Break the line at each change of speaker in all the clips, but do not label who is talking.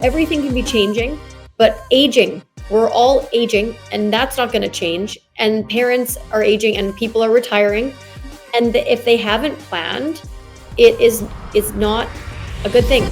Everything can be changing, but aging, we're all aging, and that's not going to change. And parents are aging and people are retiring. And if they haven't planned, it is not a good thing.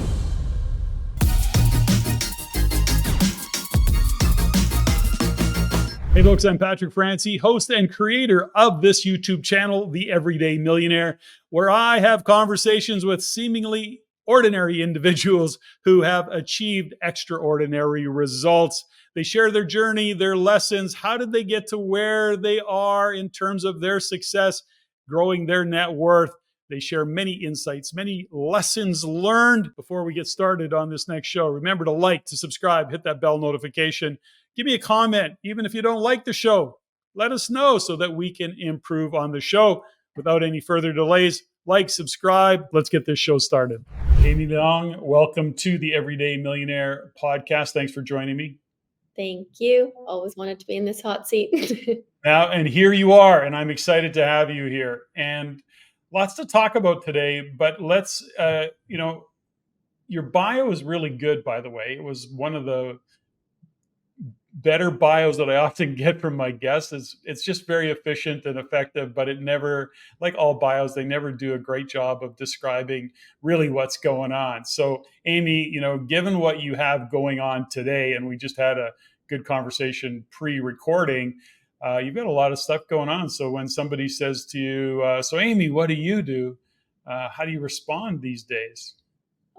Hey folks, I'm Patrick Francie, host and creator of this YouTube channel, The Everyday Millionaire, where I have conversations with seemingly ordinary individuals who have achieved extraordinary results. They share their journey, their lessons. How did they get to where they are in terms of their success, growing their net worth? They share many insights, many lessons learned. Before we get started on this next show, remember to like, to subscribe, hit that bell notification. Give me a comment, even if you don't like the show. Let us know so that we can improve on the show. Without any further delays, like, subscribe. Let's get this show started. Amy Leong, welcome to the Everyday Millionaire podcast. Thanks for joining me.
Thank you. Always wanted to be in this hot seat.
Now, and here you are, and I'm excited to have you here. And lots to talk about today, but let's, your bio is really good, by the way. It was one of the better bios that I often get from my guests. It's just very efficient and effective, but it never, like all bios, they never do a great job of describing really what's going on. So Amy, given what you have going on today, and we just had a good conversation pre-recording, you've got a lot of stuff going on. So when somebody says to you, so Amy, what do you do? How do you respond these days?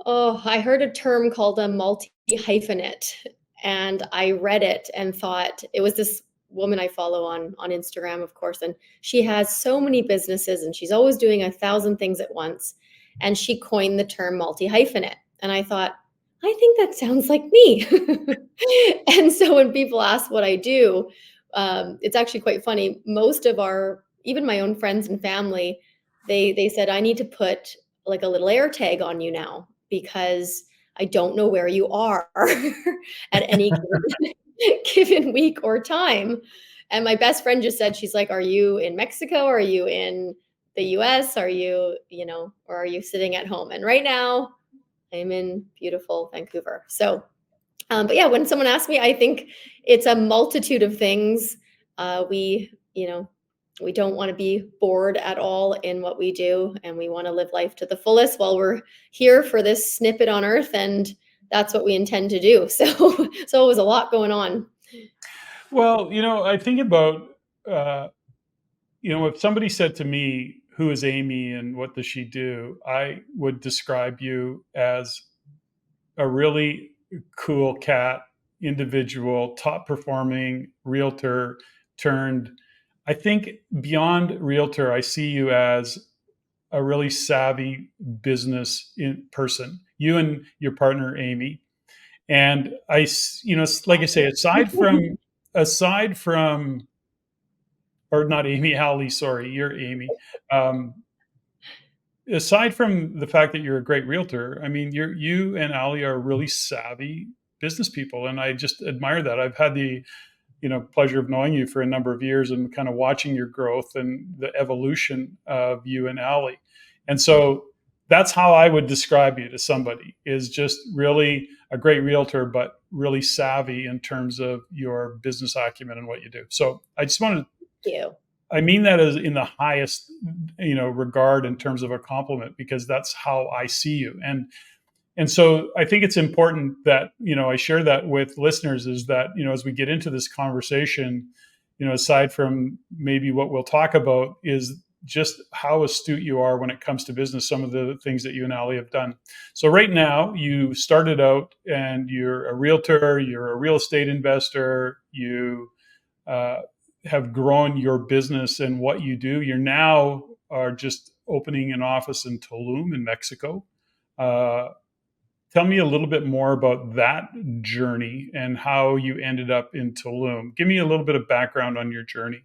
Oh, I heard a term called a multi-hyphenate. And I read it and thought, it was this woman I follow on Instagram, of course, and she has so many businesses and she's always doing 1,000 things at once. And she coined the term multi-hyphenate. And I thought, I think that sounds like me. And so when people ask what I do, it's actually quite funny. Most of even my own friends and family, they said, I need to put like a little air tag on you now because I don't know where you are at any given week or time. And my best friend just said, she's like, are you in Mexico? Are you in the US? Are you, or are you sitting at home? And right now I'm in beautiful Vancouver. So, but yeah, when someone asks me, I think it's a multitude of things. We don't want to be bored at all in what we do, and we want to live life to the fullest while we're here for this snippet on Earth, and that's what we intend to do. So it was a lot going on.
Well, I think about, if somebody said to me, who is Amy and what does she do? I would describe you as a really cool cat individual, top performing realtor turned. I think beyond realtor, I see you as a really savvy business person, you and your partner, Amy. And like I say, aside from, or not Amy, Ali, sorry, you're Amy. Aside from the fact that you're a great realtor, I mean, you and Ali are really savvy business people. And I just admire that. I've had the pleasure of knowing you for a number of years and kind of watching your growth and the evolution of you and Ali. And so that's how I would describe you to somebody, is just really a great realtor, but really savvy in terms of your business acumen and what you do. So I just wanted
to,
I mean that as in the highest, regard in terms of a compliment, because that's how I see you. And so I think it's important that, I share that with listeners, is that, as we get into this conversation, aside from maybe what we'll talk about, is just how astute you are when it comes to business, some of the things that you and Ali have done. So right now you started out and you're a realtor, you're a real estate investor, you have grown your business and what you do. You're now are just opening an office in Tulum in Mexico. Tell me a little bit more about that journey and how you ended up in Tulum. Give me a little bit of background on your journey.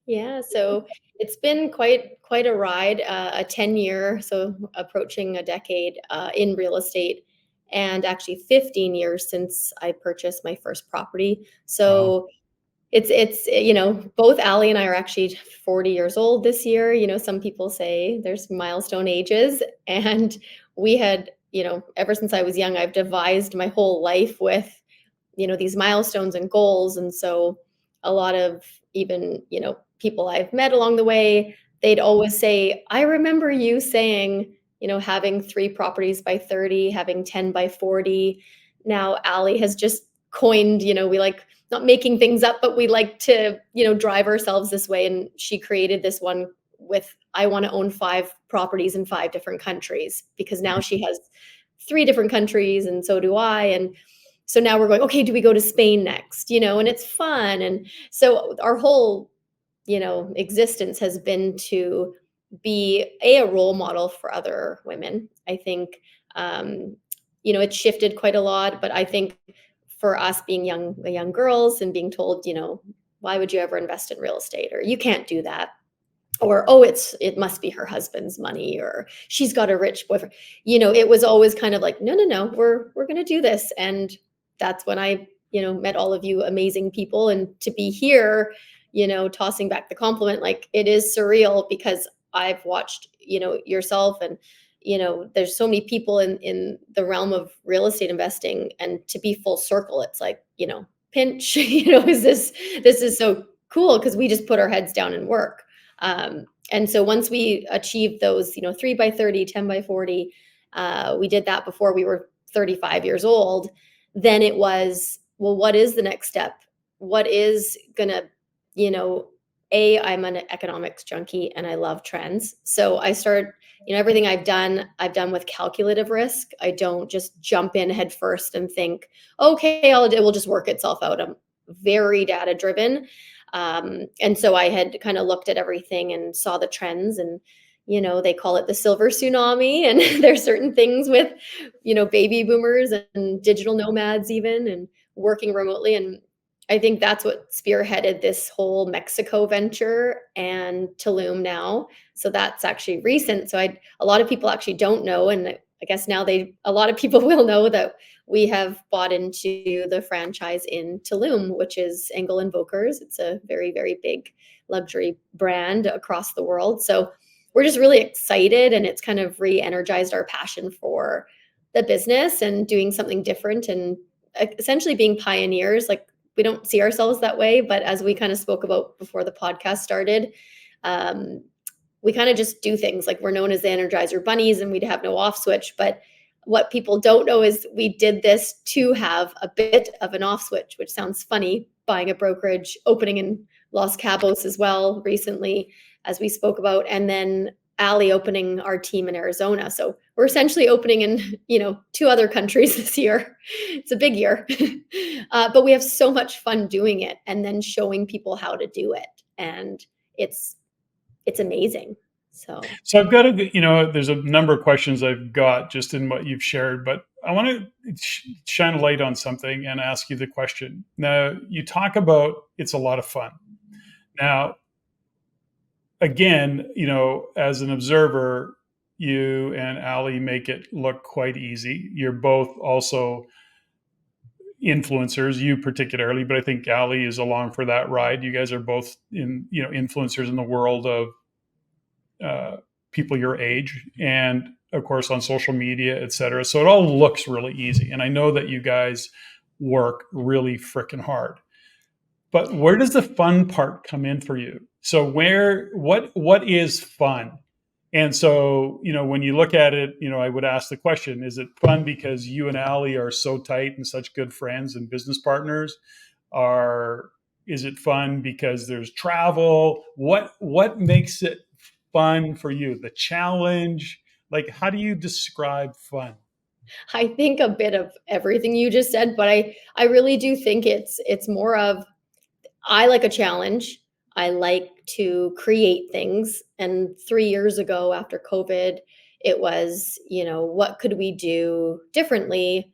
Yeah, so it's been quite a ride, a 10-year, so approaching a decade in real estate, and actually 15 years since I purchased my first property. So wow. It's both Ali and I are actually 40 years old this year. Some people say there's milestone ages, and we had ever since I was young, I've devised my whole life with, these milestones and goals. And so a lot of even, people I've met along the way, they'd always say, I remember you saying, having 3 properties by 30, having 10 by 40. Now Ali has just coined, we like not making things up, but we like to, drive ourselves this way. And she created this one with, I want to own 5 properties in 5 different countries, because now she has 3 different countries and so do I. And so now we're going, okay, do we go to Spain next? And it's fun. And so our whole, existence has been to be a role model for other women. I think, it's shifted quite a lot, but I think for us being young girls and being told, why would you ever invest in real estate? Or you can't do that. Or, oh, it must be her husband's money, or she's got a rich boyfriend. It was always kind of like, no, no, no, we're gonna do this. And that's when I, met all of you amazing people. And to be here, tossing back the compliment, like it is surreal because I've watched, yourself and, there's so many people in the realm of real estate investing, and to be full circle, it's like, pinch, this is so cool because we just put our heads down and work. And so once we achieved those, 3 by 30, 10 by 40, we did that before we were 35 years old. Then it was, well, what is the next step? What is gonna, I'm an economics junkie and I love trends. So I started, everything I've done with calculative risk. I don't just jump in head first and think, okay, it will just work itself out. I'm very data driven. And so I had kind of looked at everything and saw the trends, and, they call it the silver tsunami. And there's certain things with, baby boomers and digital nomads even, and working remotely. And I think that's what spearheaded this whole Mexico venture and Tulum now. So that's actually recent. So a lot of people actually don't know. And I guess now a lot of people will know that we have bought into the franchise in Tulum, which is Engel Volkers. It's a very, very big luxury brand across the world. So we're just really excited, and it's kind of re-energized our passion for the business and doing something different and essentially being pioneers. Like, we don't see ourselves that way, but as we kind of spoke about before the podcast started, we kind of just do things. Like, we're known as the Energizer Bunnies and we'd have no off switch, but what people don't know is we did this to have a bit of an off switch, which sounds funny, buying a brokerage, opening in Los Cabos as well recently, as we spoke about, and then Ali opening our team in Arizona. So we're essentially opening in, 2 other countries this year. It's a big year, but we have so much fun doing it and then showing people how to do it. And it's amazing. So
I've got there's a number of questions I've got just in what you've shared, but I want to shine a light on something and ask you the question. Now, you talk about it's a lot of fun. Now, again, as an observer, you and Ali make it look quite easy. You're both also influencers, you particularly, but I think Ali is along for that ride. You guys are both influencers in the world of people your age, and of course on social media, et cetera. So it all looks really easy. And I know that you guys work really freaking hard. But where does the fun part come in for you? So what is fun? And so, when you look at it, I would ask the question, is it fun because you and Ali are so tight and such good friends and business partners? Is it fun because there's travel? What makes it fun for you? The challenge? Like, how do you describe fun?
I think a bit of everything you just said, but I really do think it's more of, I like a challenge. I like to create things. And 3 years ago after COVID, it was, what could we do differently?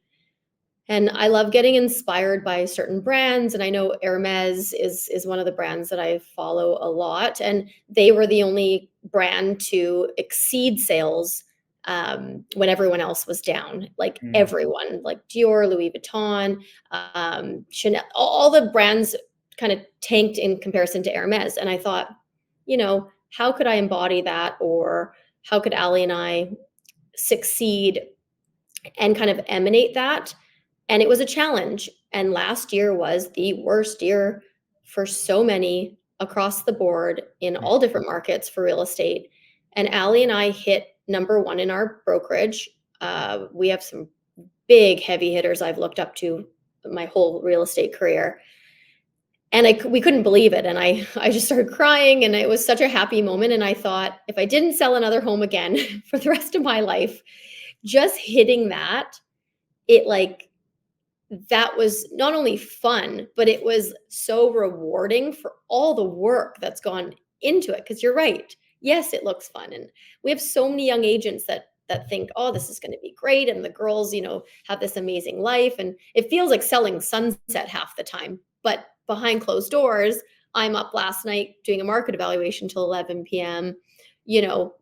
And I love getting inspired by certain brands. And I know Hermes is one of the brands that I follow a lot. And they were the only brand to exceed sales when everyone else was down. Like everyone, like Dior, Louis Vuitton, Chanel, all the brands kind of tanked in comparison to Hermes. And I thought, how could I embody that? Or how could Ali and I succeed and kind of emanate that. And it was a challenge. And last year was the worst year for so many across the board in
Mm.
all different markets for real estate. And Allie and I hit number one in our brokerage. We have some big heavy hitters I've looked up to my whole real estate career. And we couldn't believe it. And I just started crying, and it was such a happy moment. And I thought, if I didn't sell another home again for the rest of my life, just hitting that, it like, that was not only fun, but it was so rewarding for all the work that's gone into it. Because you're right. Yes, it looks fun. And we have so many young agents that think, oh, this is going to be great. And the girls, have this amazing life. And it feels like selling sunset half the time. But behind closed doors, I'm up last night doing a market evaluation till 11 p.m.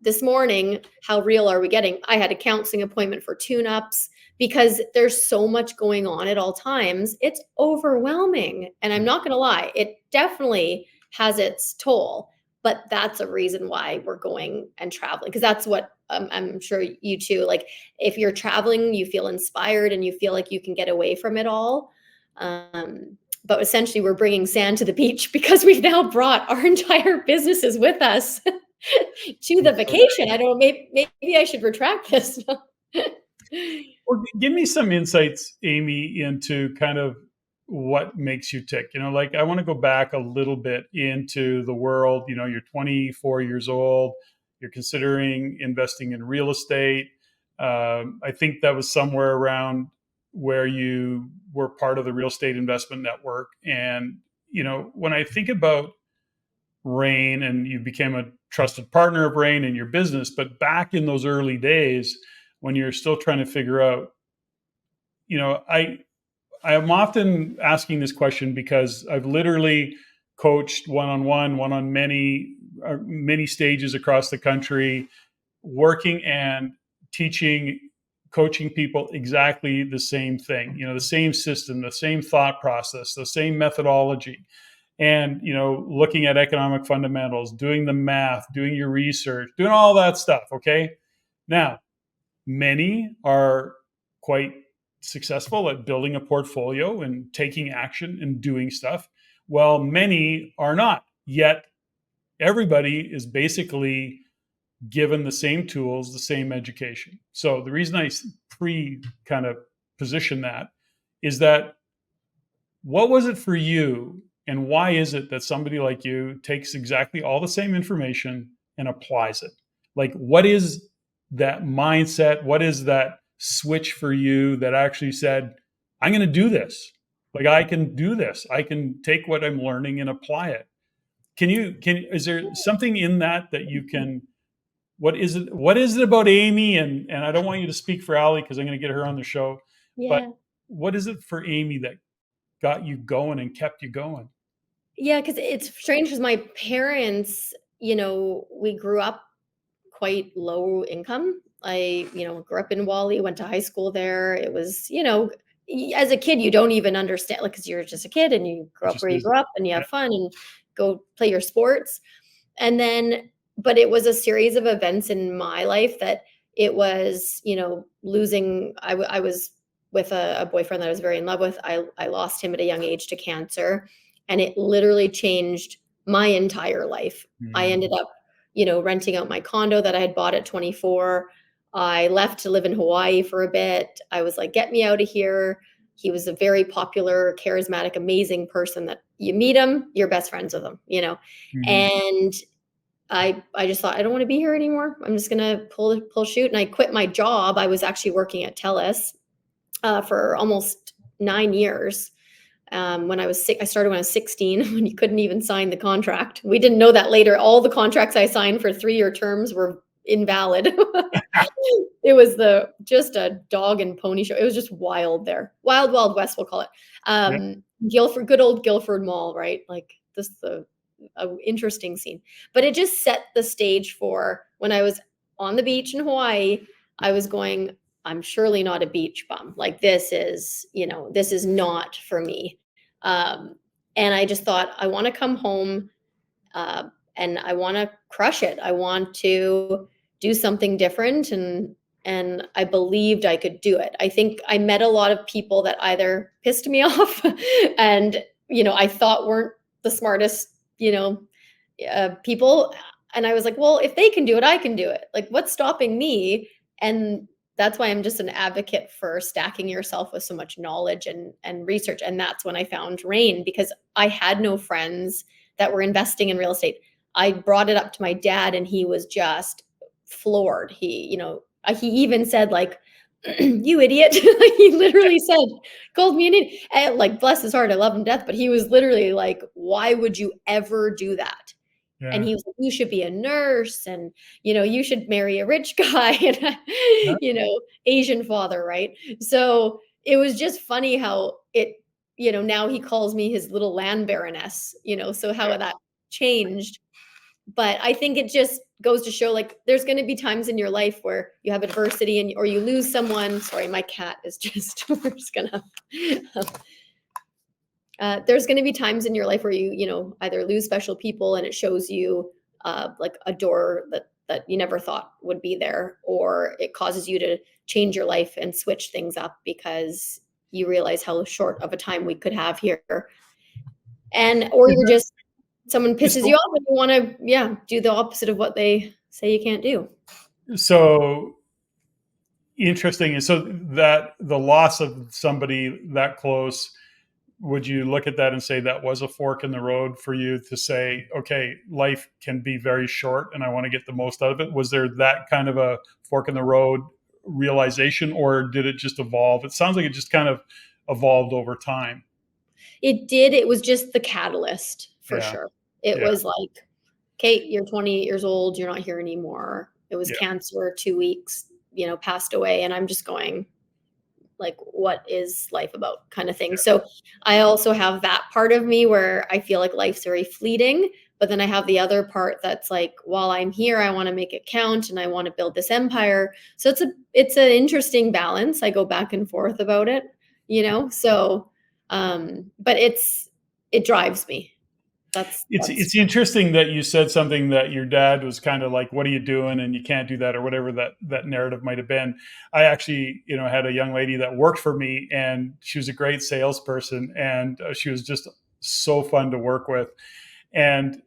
This morning, how real are we getting? I had a counseling appointment for tune-ups because there's so much going on at all times. It's overwhelming. And I'm not going to lie, it definitely has its toll. But that's a reason why we're going and traveling, because that's what I'm sure you too, like if you're traveling, you feel inspired and you feel like you can get away from it all. But essentially, we're bringing sand to the beach because we've now brought our entire businesses with us to the vacation. I don't know, maybe I should retract this.
Well, give me some insights, Amy, into kind of what makes you tick. Like I want to go back a little bit into the world. You're 24 years old. You're considering investing in real estate. I think that was somewhere around where you were part of the real estate investment network. And, when I think about Rain, and you became a trusted partner of Rain in your business, but back in those early days when you're still trying to figure out, I am often asking this question because I've literally coached one-on-one, one on many stages across the country, working and teaching, coaching people exactly the same thing, the same system, the same thought process, the same methodology. And, looking at economic fundamentals, doing the math, doing your research, doing all that stuff. Okay. Now, many are quite successful at building a portfolio and taking action and doing stuff, while many are not. Yet everybody is basically given the same tools, the same education. So the reason I kind of position that is that, what was it for you, and why is it that somebody like you takes exactly all the same information and applies it? Like, what is that mindset? What is that switch for you that actually said, I'm going to do this? Like, I can do this. I can take what I'm learning and apply it. Is there something in that you can, what is it about Amy? And I don't want you to speak for Allie because I'm going to get her on the show, but
Yeah.
what is it for Amy that got you going and kept you going?
Yeah, because it's strange because my parents, we grew up quite low income. I, grew up in Wally, went to high school there. It was, as a kid, you don't even understand, like, because you're just a kid and you grow
It
up
just
where you
is.
grew up and you
Yeah.
have fun and go play your sports. And then, but it was a series of events in my life that it was, losing. I was with a boyfriend that I was very in love with. I lost him at a young age to cancer, and it literally changed my entire life. I ended
Mm.
up, renting out my condo that I had bought at 24. I left to live in Hawaii for a bit. I was like, get me out of here. He was a very popular, charismatic, amazing person that you meet him, you're best friends with him.
Mhm.
And I just thought, I don't want to be here anymore. I'm just gonna pull shoot. And I quit my job. I was actually working at TELUS for almost 9 years. When I was sick, I started when I was 16, when you couldn't even sign the contract. We didn't know that later. All the contracts I signed for 3-year terms were invalid. It was just a dog and pony show. It was just wild there. Wild, Wild West, we'll call it.
Yeah.
Guilford, good old Guilford Mall, right? Like this, a interesting scene. But it just set the stage for when I was on the beach in Hawaii. I was going, I'm surely not a beach bum. Like this is not for me. Um, and I just thought, I want to come home uh, and I want to crush it. I want to do something different. And and I believed I could do it. I think I met a lot of people that either pissed me off and, I thought weren't the smartest, people. And I was like, well, if they can do it, I can do it. Like, what's stopping me? And that's why I'm just an advocate for stacking yourself with so much knowledge and research. And that's when I found Rain, because I had no friends that were investing in real estate. I brought it up to my dad and he was just floored. He even said, like, you idiot. Like, he literally said, called me an idiot. And, like, bless his heart, I love him to death, but he was literally like, why would you ever do that? And
Yeah.
he was like, you should be a nurse, and, you should marry a rich guy and,
Yeah.
Asian father, right? So it was just funny how now he calls me his little land baroness, so how that changed. But I think it just goes to show, like, there's going to be times in your life where you have adversity or you lose someone. Sorry, my cat is just, we're just gonna, there's going to be times in your life where you either lose special people and it shows you like a door that you never thought would be there, or it causes you to change your life and switch things up because you realize how short of a time we could have here. Or you're just, someone pisses you off and you want to, do the opposite of what they say you can't do.
So interesting. And so that the loss of somebody that close, would you look at that and say that was a fork in the road for you to say, okay, life can be very short and I want to get the most out of it? Was there that kind of a fork in the road realization, or did it just evolve? It sounds like it just kind of evolved over time.
It did. It was just the catalyst for
Yeah.
sure. It
Yeah.
was like, Kate, you're 28 years old. You're not here anymore. It was
Yeah.
cancer, 2 weeks, passed away. And I'm just going, like, what is life about, kind of thing.
Yeah.
So I also have that part of me where I feel like life's very fleeting, but then I have the other part that's like, while I'm here, I want to make it count and I want to build this empire. So it's an interesting balance. I go back and forth about it, so but it drives me. That's
It's interesting that you said something that your dad was kind of like, "What are you doing?" and you can't do that, or whatever that narrative might have been. I actually, had a young lady that worked for me, and she was a great salesperson, and she was just so fun to work with. And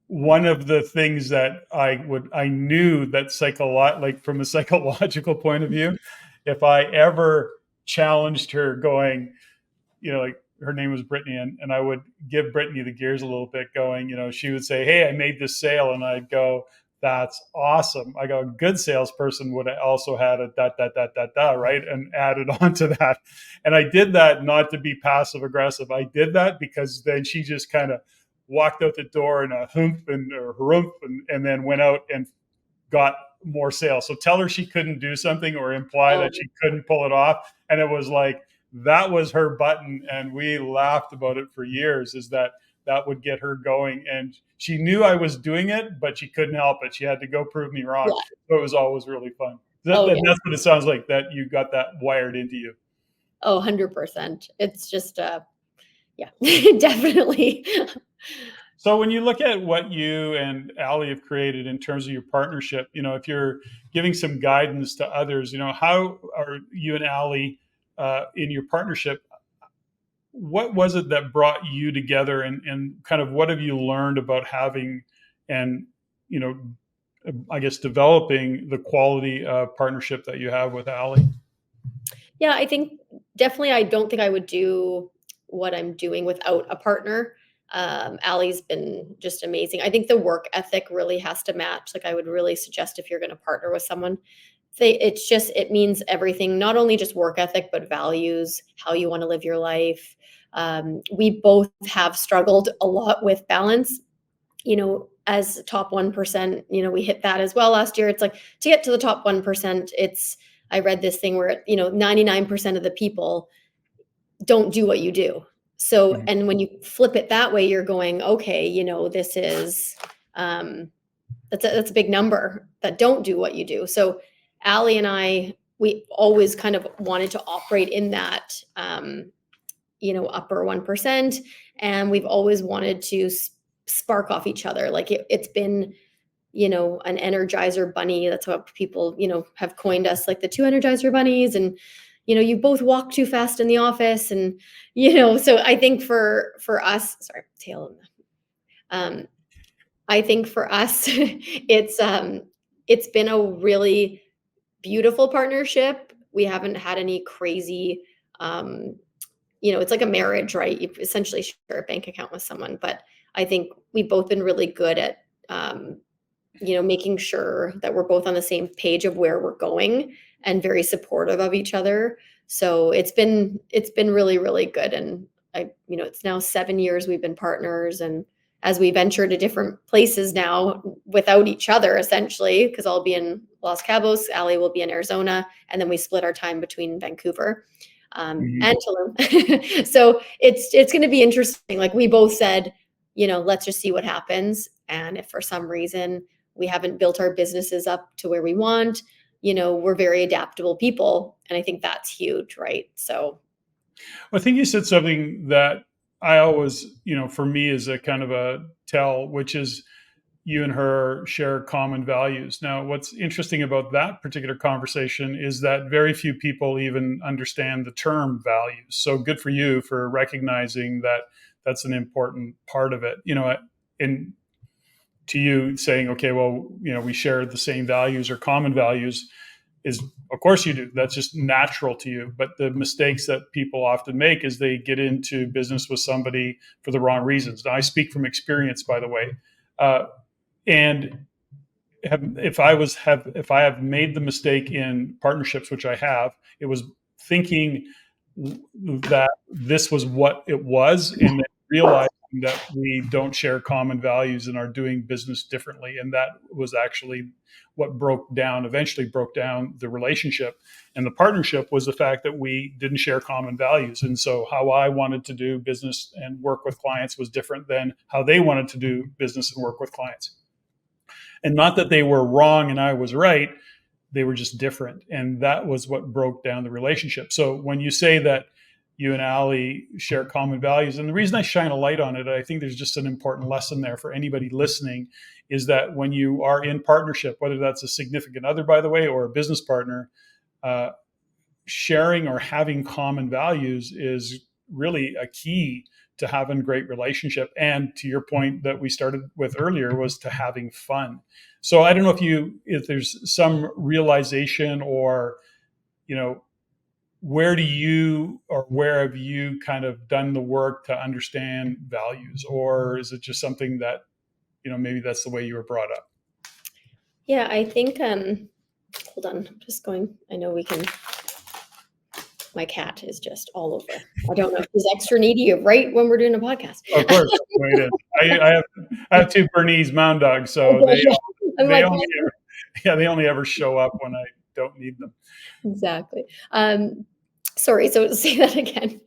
one of the things that I knew that like from a psychological point of view, if I ever challenged her, going, like, her name was Brittany, and I would give Brittany the gears a little bit going, she would say, "Hey, I made this sale." And I'd go, "That's awesome." I go, "A good salesperson would have also had a dot, dot, dot, dot, dot," right? And added on to that. And I did that not to be passive aggressive. I did that because then she just kind of walked out the door in a humph and or harumph and then went out and got more sales. So tell her she couldn't do something or imply that she couldn't pull it off. And it was like, that was her button. And we laughed about it for years, is that would get her going. And she knew I was doing it, but she couldn't help it. She had to go prove me wrong.
Yeah.
So it was always really fun. That's what it sounds like, that you got that wired into you.
100%. It's just, yeah, definitely.
So when you look at what you and Ali have created in terms of your partnership, if you're giving some guidance to others, how are you and Ali in your partnership? What was it that brought you together, and kind of what have you learned about having and, I guess, developing the quality partnership that you have with Ali?
Yeah, I think definitely, I don't think I would do what I'm doing without a partner. Allie's been just amazing. I think the work ethic really has to match. Like, I would really suggest, if you're going to partner with someone, it means everything, not only just work ethic, but values, how you want to live your life. We both have struggled a lot with balance, as top 1%, we hit that as well last year. It's like, to get to the top 1%, I read this thing where, 99% of the people don't do what you do. So,
Mhm.
and when you flip it that way, you're going, okay, this is, that's a big number that don't do what you do. So Ali and I, we always kind of wanted to operate in that, upper 1%. And we've always wanted to spark off each other. Like, it's been an Energizer bunny. That's what people, have coined us, like the two Energizer bunnies. And, you both walk too fast in the office. And, so I think for us, sorry, tail in the, I think for us, it's been a really beautiful partnership. We haven't had any crazy, it's like a marriage, right? You essentially share a bank account with someone, but I think we've both been really good at, making sure that we're both on the same page of where we're going and very supportive of each other. So it's been really, really good. And it's now 7 years we've been partners, and as we venture to different places now without each other, essentially, because I'll be in Los Cabos, Ali will be in Arizona, and then we split our time between Vancouver and Tulum. So it's going to be interesting. Like we both said, let's just see what happens. And if for some reason we haven't built our businesses up to where we want, we're very adaptable people. And I think that's huge, right? So
I think you said something that I always, for me is a kind of a tell, which is you and her share common values. Now, what's interesting about that particular conversation is that very few people even understand the term values. So good for you for recognizing that that's an important part of it. And to you saying, okay, well, we share the same values or common values is, of course you do. That's just natural to you. But the mistakes that people often make is they get into business with somebody for the wrong reasons. Now, I speak from experience, by the way. And if I have made the mistake in partnerships, which I have, it was thinking that this was what it was, and then realizing that we don't share common values and are doing business differently. And that was actually what eventually broke down the relationship. And the partnership was the fact that we didn't share common values. And so how I wanted to do business and work with clients was different than how they wanted to do business and work with clients. And not that they were wrong and I was right, they were just different. And that was what broke down the relationship. So when you say that you and Ali share common values, and the reason I shine a light on it, I think there's just an important lesson there for anybody listening, is that when you are in partnership, whether that's a significant other, by the way, or a business partner, sharing or having common values is really a key to having a great relationship. And to your point that we started with earlier was to having fun. So I don't know if there's some realization or, where have you kind of done the work to understand values, or is it just something that, maybe that's the way you were brought up?
yeah, I think, hold on, I'm just going, I know my cat is just all over. I don't know if he's extra needy right when we're doing a podcast.
Of course. I have two Bernese Mound Dogs, so they only ever show up when I don't need them.
Exactly. Sorry, so say that again.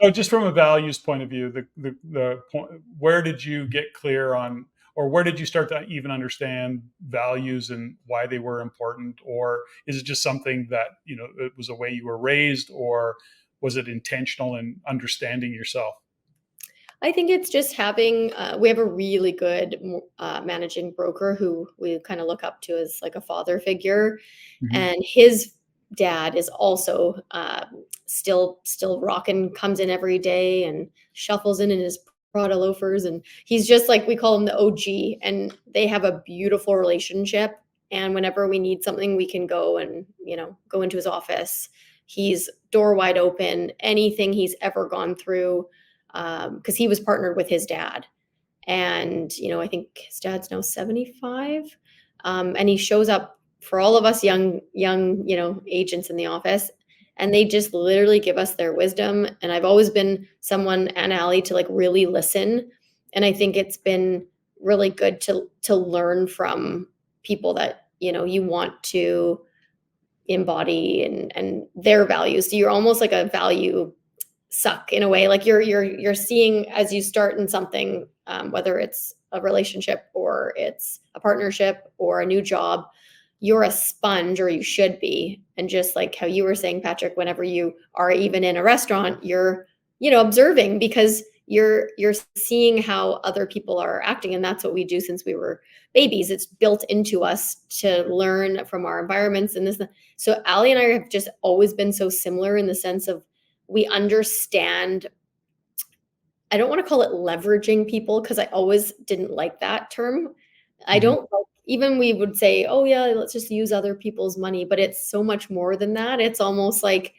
So just from a values point of view, the point, where did you get clear on, or where did you start to even understand values and why they were important? Or is it just something that, it was a way you were raised, or was it intentional in understanding yourself?
I think it's just having, we have a really good managing broker who we kind of look up to as like a father figure. Mm-hmm. And his dad is also still rocking, comes in every day and shuffles in his Prada loafers. And he's just like, we call him the OG, and they have a beautiful relationship. And whenever we need something, we can go and, go into his office. He's door wide open, anything he's ever gone through. Because he was partnered with his dad, and I think his dad's now 75, and he shows up for all of us young agents in the office, and they just literally give us their wisdom. And I've always been someone, and Ali, to like really listen, and I think it's been really good to learn from people that you want to embody and their values. So you're almost like a value suck in a way, like you're seeing as you start in something, whether it's a relationship or it's a partnership or a new job, you're a sponge, or you should be. And just like how you were saying, Patrick, whenever you are even in a restaurant, you're observing, because you're seeing how other people are acting, and that's what we do since we were babies. It's built into us to learn from our environments and this. So Ali and I have just always been so similar in the sense of we understand. I don't want to call it leveraging people because I always didn't like that term. I
Mhm.
don't like, even we would say, oh yeah, let's just use other people's money, but it's so much more than that. It's almost like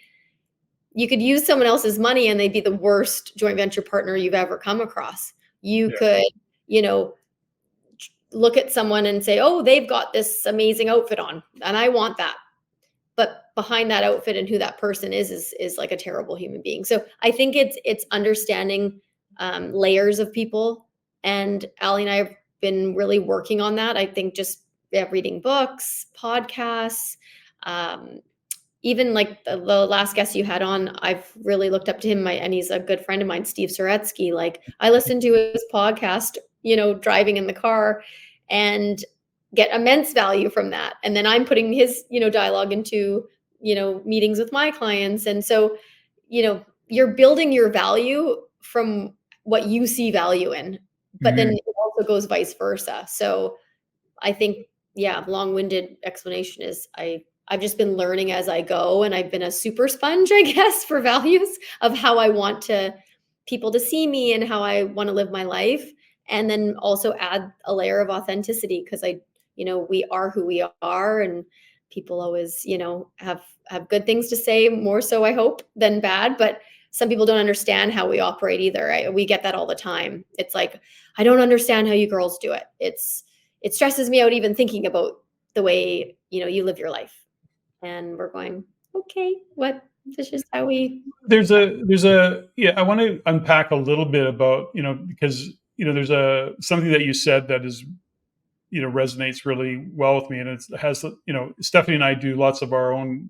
you could use someone else's money and they'd be the worst joint venture partner you've ever come across. You
Yeah.
could, you know, look at someone and say, oh, they've got this amazing outfit on and I want that. But behind that outfit and who that person is like a terrible human being. So I think it's understanding layers of people. And Ali and I have been really working on that. I think just reading books, podcasts, um, even like the last guest you had on, I've really looked up to him. And he's a good friend of mine, Steve Suretsky. Like I listened to his podcast, driving in the car, and get immense value from that. And then I'm putting his, dialogue into, meetings with my clients. And so, you're building your value from what you see value in, but then
Mhm.
it also goes vice versa. So I think, yeah, long-winded explanation is I've just been learning as I go, and I've been a super sponge, I guess, for values of how I want to people to see me and how I want to live my life. And then also add a layer of authenticity because we are who we are, and people always, have good things to say, more so I hope than bad. But some people don't understand how we operate either. Right? We get that all the time. It's like, I don't understand how you girls do it. It stresses me out even thinking about the way, you live your life. And we're going, okay, what? This is how we.
There's a I want to unpack a little bit about, because, there's a something that you said that is, resonates really well with me. And it has, Stephanie and I do lots of our own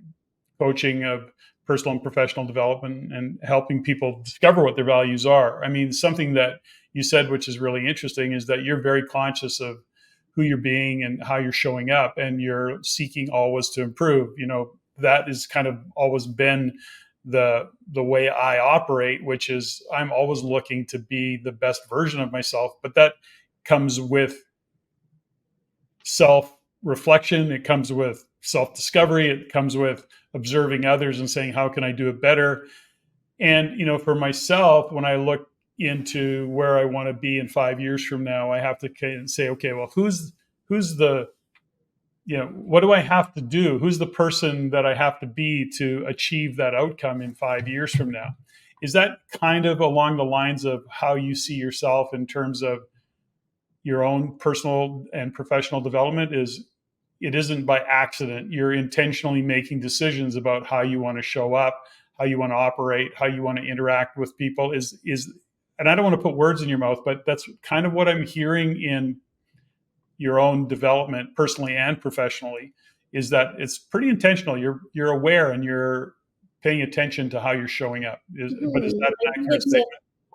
coaching of personal and professional development and helping people discover what their values are. I mean, something that you said, which is really interesting, is that you're very conscious of who you're being and how you're showing up, and you're seeking always to improve. That has kind of always been the way I operate, which is I'm always looking to be the best version of myself. But that comes with self reflection, it comes with self discovery, it comes with observing others and saying, how can I do it better? And, for myself, when I look into where I want to be in 5 years from now, I have to say, okay, well, who's the, what do I have to do? Who's the person that I have to be to achieve that outcome in 5 years from now? Is that kind of along the lines of how you see yourself in terms of your own personal and professional development? It isn't by accident. You're intentionally making decisions about how you want to show up, how you want to operate, how you want to interact with people. And I don't want to put words in your mouth, but that's kind of what I'm hearing in your own development, personally and professionally, is that it's pretty intentional. You're aware and you're paying attention to how you're showing up. But is
Mhm.
that an accurate statement?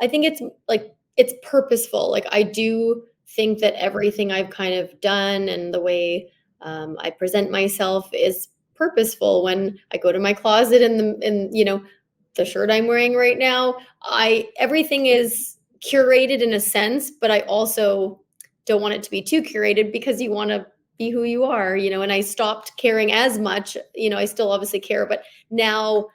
I think it's like it's purposeful. Like I do think that everything I've kind of done and the way I present myself is purposeful. When I go to my closet and the shirt I'm wearing right now, I everything is curated in a sense, but I also don't want it to be too curated because you want to be who you are, and I stopped caring as much. I still obviously care, but now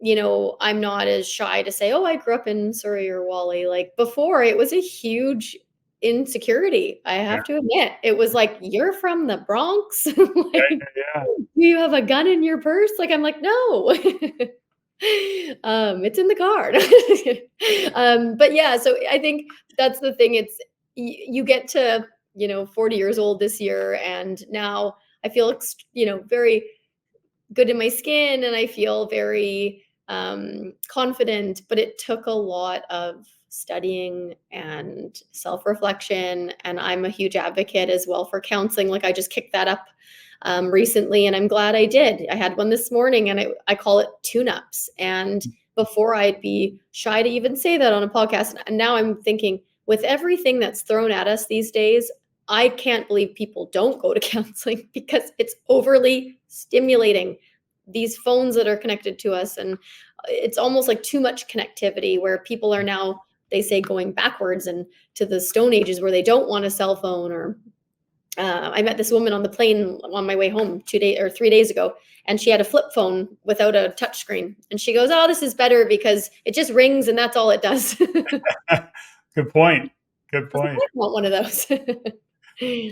I'm not as shy to say, oh, I grew up in Surrey or Wally. Like before, it was a huge insecurity. I
Yeah,
have to admit, it was like, you're from the Bronx.
yeah,
Like,
yeah.
do you have a gun in your purse? Like, I'm like, no. It's in the car. But yeah, so I think that's the thing. It's you get to 40 years old this year, and now I feel very good in my skin, and I feel very confident. But it took a lot of studying and self-reflection, and I'm a huge advocate as well for counseling. Like I just kicked that up recently, and I'm glad I did. I had one this morning, and I call it tune-ups. And before I'd be shy to even say that on a podcast, and now I'm thinking, with everything that's thrown at us these days, I can't believe people don't go to counseling because it's overly stimulating. These phones that are connected to us, and it's almost like too much connectivity where people are now they say going backwards and to the Stone Ages where they don't want a cell phone. Or I met this woman on the plane on my way home 2 days or 3 days ago, and she had a flip phone without a touch screen. And she goes, "Oh, this is better because it just rings and that's all it does."
Good point. Good
I was like,
point.
I want one of those.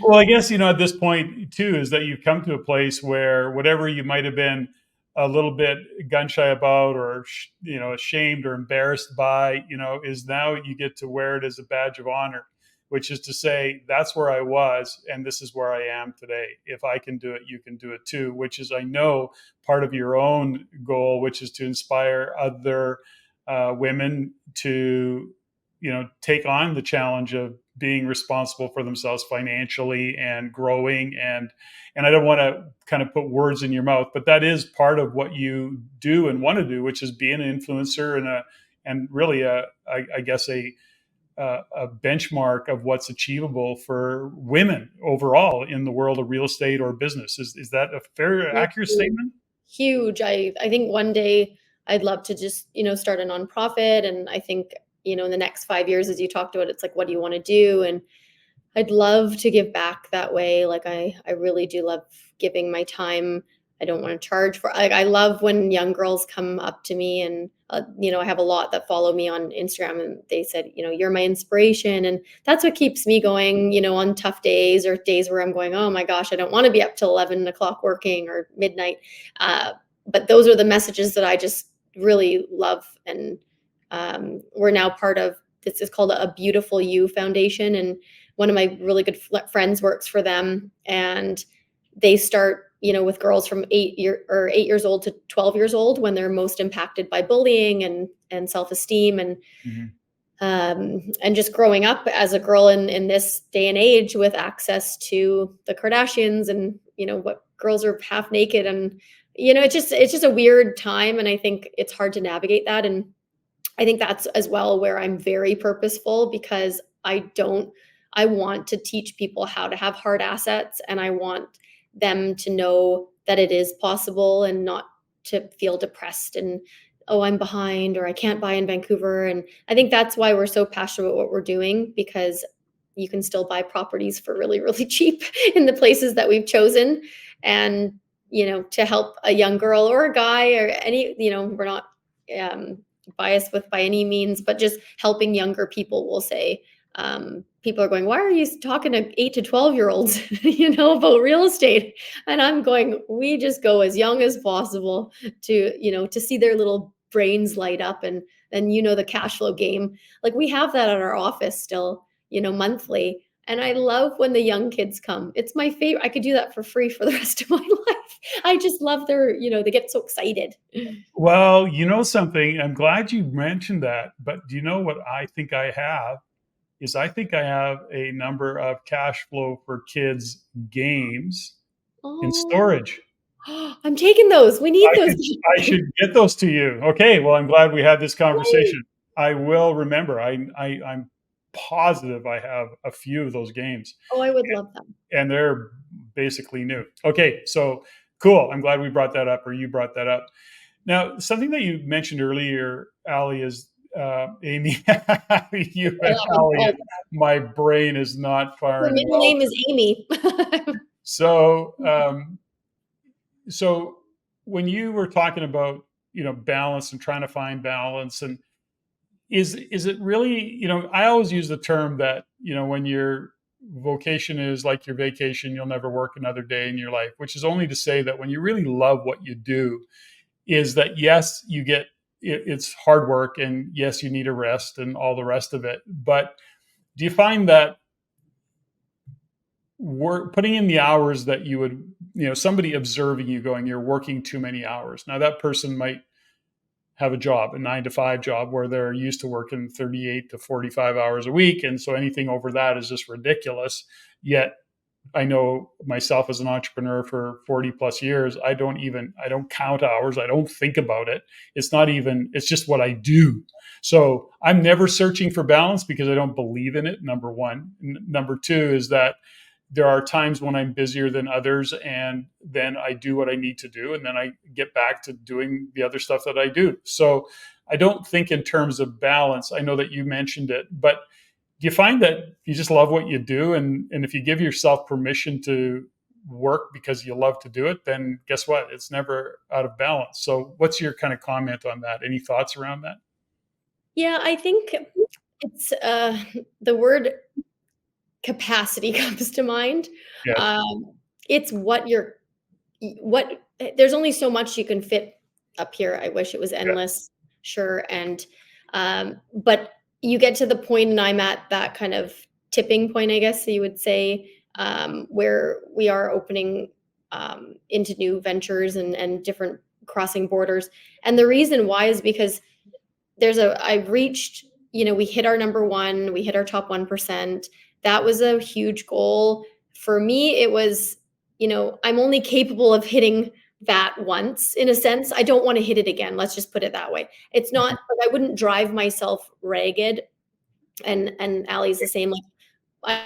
Well, I guess, at this point too, is that you've come to a place where whatever you might have been a little bit gun shy about, or, ashamed or embarrassed by, is now you get to wear it as a badge of honor, which is to say, that's where I was and this is where I am today. If I can do it, you can do it too, which is, I know, part of your own goal, which is to inspire other women to, take on the challenge of being responsible for themselves financially and growing. And I don't want to kind of put words in your mouth, but that is part of what you do and want to do, which is be an influencer and really I guess a benchmark of what's achievable for women overall in the world of real estate or business. Is that a fair, accurate statement?
Huge. I think one day I'd love to just, start a nonprofit. And I think, in the next 5 years, as you talked about, it's like, what do you want to do? And I'd love to give back that way. Like I really do love giving my time. I don't want to charge for, I love when young girls come up to me and, I have a lot that follow me on Instagram, and they said, you're my inspiration. And that's what keeps me going, on tough days or days where I'm going, oh my gosh, I don't want to be up till 11 o'clock working or midnight. But those are the messages that I just really love. And we're now part of, this is called a Beautiful You Foundation. And one of my really good friends works for them, and they start, with girls from 8 years old to 12 years old, when they're most impacted by bullying and self-esteem and just growing up as a girl in this day and age with access to the Kardashians and, what girls are half naked. And, it's just a weird time. And I think it's hard to navigate that. And I think that's as well where I'm very purposeful, because I want to teach people how to have hard assets, and I want them to know that it is possible and not to feel depressed and, oh, I'm behind or I can't buy in Vancouver. And I think that's why we're so passionate about what we're doing, because you can still buy properties for really, really cheap in the places that we've chosen. And, to help a young girl or a guy or any, we're not biased with by any means, but just helping younger people, will say, people are going, why are you talking to 8 to 12-year-olds, about real estate? And I'm going, we just go as young as possible to, to see their little brains light up. And then, the cash flow game, like we have that at our office still, monthly. And I love when the young kids come. It's my favorite. I could do that for free for the rest of my life. I just love they get so excited.
Well, something, I'm glad you mentioned that, but do you know what I think I have? I think I have a number of cash flow for kids games in
Oh,
storage.
I'm taking those. We need those.
I should get those to you. Okay, well, I'm glad we had this
Right.
conversation. I will remember. I'm positive I have a few of those games,
Oh, I would love them.
and they're basically new. Okay, so cool. I'm glad we brought that up, or you brought that up. Now, something that you mentioned earlier, Ali, is Amy. You and Ali, my brain is not
Her
firing
middle
well.
name is Amy.
So, so when you were talking about, balance and trying to find balance, and is it really, I always use the term that, when your vocation is like your vacation, you'll never work another day in your life, which is only to say that when you really love what you do, is that yes, you get it's hard work, and yes, you need a rest and all the rest of it. But do you find that work putting in the hours that you would, somebody observing you going, you're working too many hours? Now that person might have a job, a 9 to 5 job, where they're used to working 38 to 45 hours a week. And so anything over that is just ridiculous. Yet I know myself as an entrepreneur for 40 plus years, I don't count hours. I don't think about it. It's just what I do. So I'm never searching for balance because I don't believe in it. Number one. Number two is that there are times when I'm busier than others, and then I do what I need to do, and then I get back to doing the other stuff that I do. So I don't think in terms of balance. I know that you mentioned it, but do you find that you just love what you do, and if you give yourself permission to work because you love to do it, then guess what? It's never out of balance. So what's your kind of comment on that? Any thoughts around that?
Yeah, I think it's the word capacity comes to mind.
Yes.
It's what you're what there's only so much you can fit up here. I wish it was
Yeah.
endless, sure. And but you get to the point, and I'm at that kind of tipping point, I guess you would say, where we are opening into new ventures and different crossing borders. And the reason why is because I've reached, we hit our number one, we hit our top 1%. That was a huge goal. For me, it was, I'm only capable of hitting that once in a sense. I don't want to hit it again. Let's just put it that way. It's not like I wouldn't drive myself ragged. And Allie's the same. Like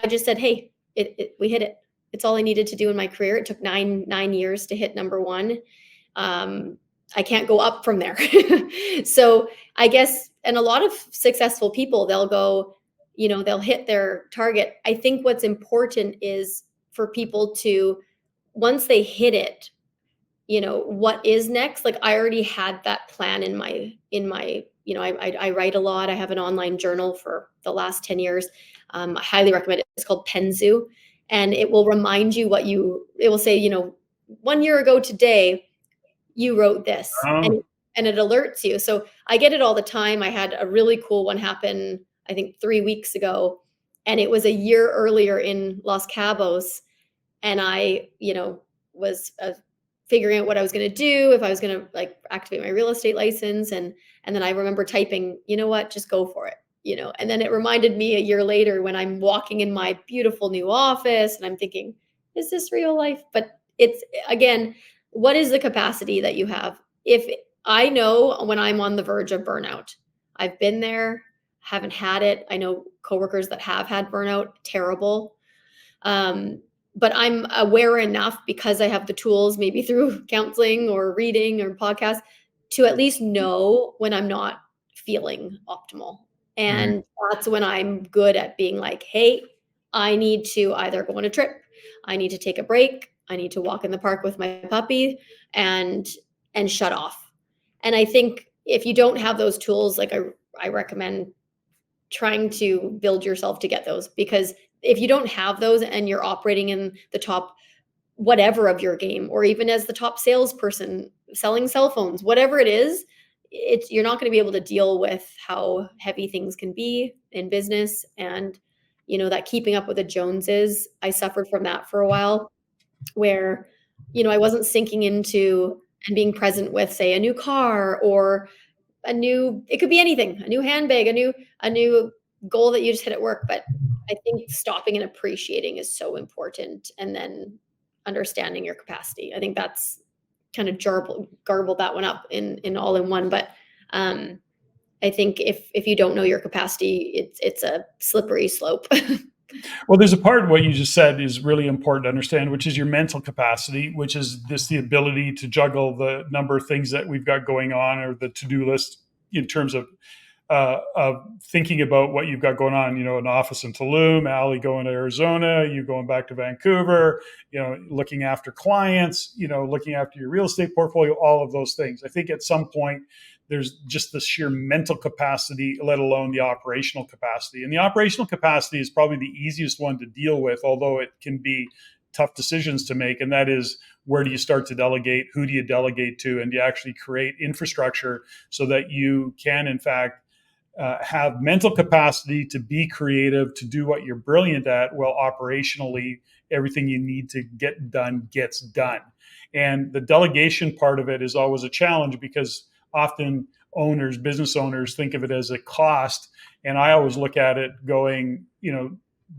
I just said, hey, we hit it. It's all I needed to do in my career. It took nine years to hit number one. I can't go up from there. So I guess, and a lot of successful people, they'll go, they'll hit their target. I think what's important is for people to, once they hit it, what is next? Like I already had that plan in my, I write a lot. I have an online journal for the last 10 years. I highly recommend it. It's called Penzu, and it will remind you it will say, 1 year ago today, you wrote this,
Oh,
and it alerts you. So I get it all the time. I had a really cool one happen, I think 3 weeks ago, and it was a year earlier in Los Cabos. And I, was figuring out what I was going to do, if I was going to like activate my real estate license. And then I remember typing, you know what, just go for it. And then it reminded me a year later when I'm walking in my beautiful new office and I'm thinking, is this real life? But it's, again, what is the capacity that you have? If I know when I'm on the verge of burnout, I've been there, haven't had it. I know coworkers that have had burnout, terrible. But I'm aware enough because I have the tools, maybe through counseling or reading or podcast, to at least know when I'm not feeling optimal.
mhm.
And that's when I'm good at being like, hey, I need to either go on a trip, I need to take a break, I need to walk in the park with my puppy and shut off. And I think if you don't have those tools, like I recommend trying to build yourself to get those, because if you don't have those and you're operating in the top whatever of your game, or even as the top salesperson selling cell phones, whatever it is, you're not going to be able to deal with how heavy things can be in business. And that keeping up with the Joneses, I suffered from that for a while, where I wasn't sinking into and being present with, say, a new car, or it could be anything, a new handbag, a new goal that you just hit at work. But I think stopping and appreciating is so important, and then understanding your capacity. I think that's kind of garbled that one up in all in one. But I think if you don't know your capacity, it's a slippery slope.
Well, there's a part of what you just said is really important to understand, which is your mental capacity, which is this the ability to juggle the number of things that we've got going on, or the to-do list in terms of thinking about what you've got going on. An office in Tulum, Allie going to Arizona, you going back to Vancouver, looking after clients, looking after your real estate portfolio, all of those things. I think at some point there's just the sheer mental capacity, let alone the operational capacity. And the operational capacity is probably the easiest one to deal with, although it can be tough decisions to make. And that is, where do you start to delegate? Who do you delegate to? And do you actually create infrastructure so that you can, in fact, have mental capacity to be creative, to do what you're brilliant at, while operationally everything you need to get done gets done. And the delegation part of it is always a challenge, because often business owners think of it as a cost. And I always look at it going,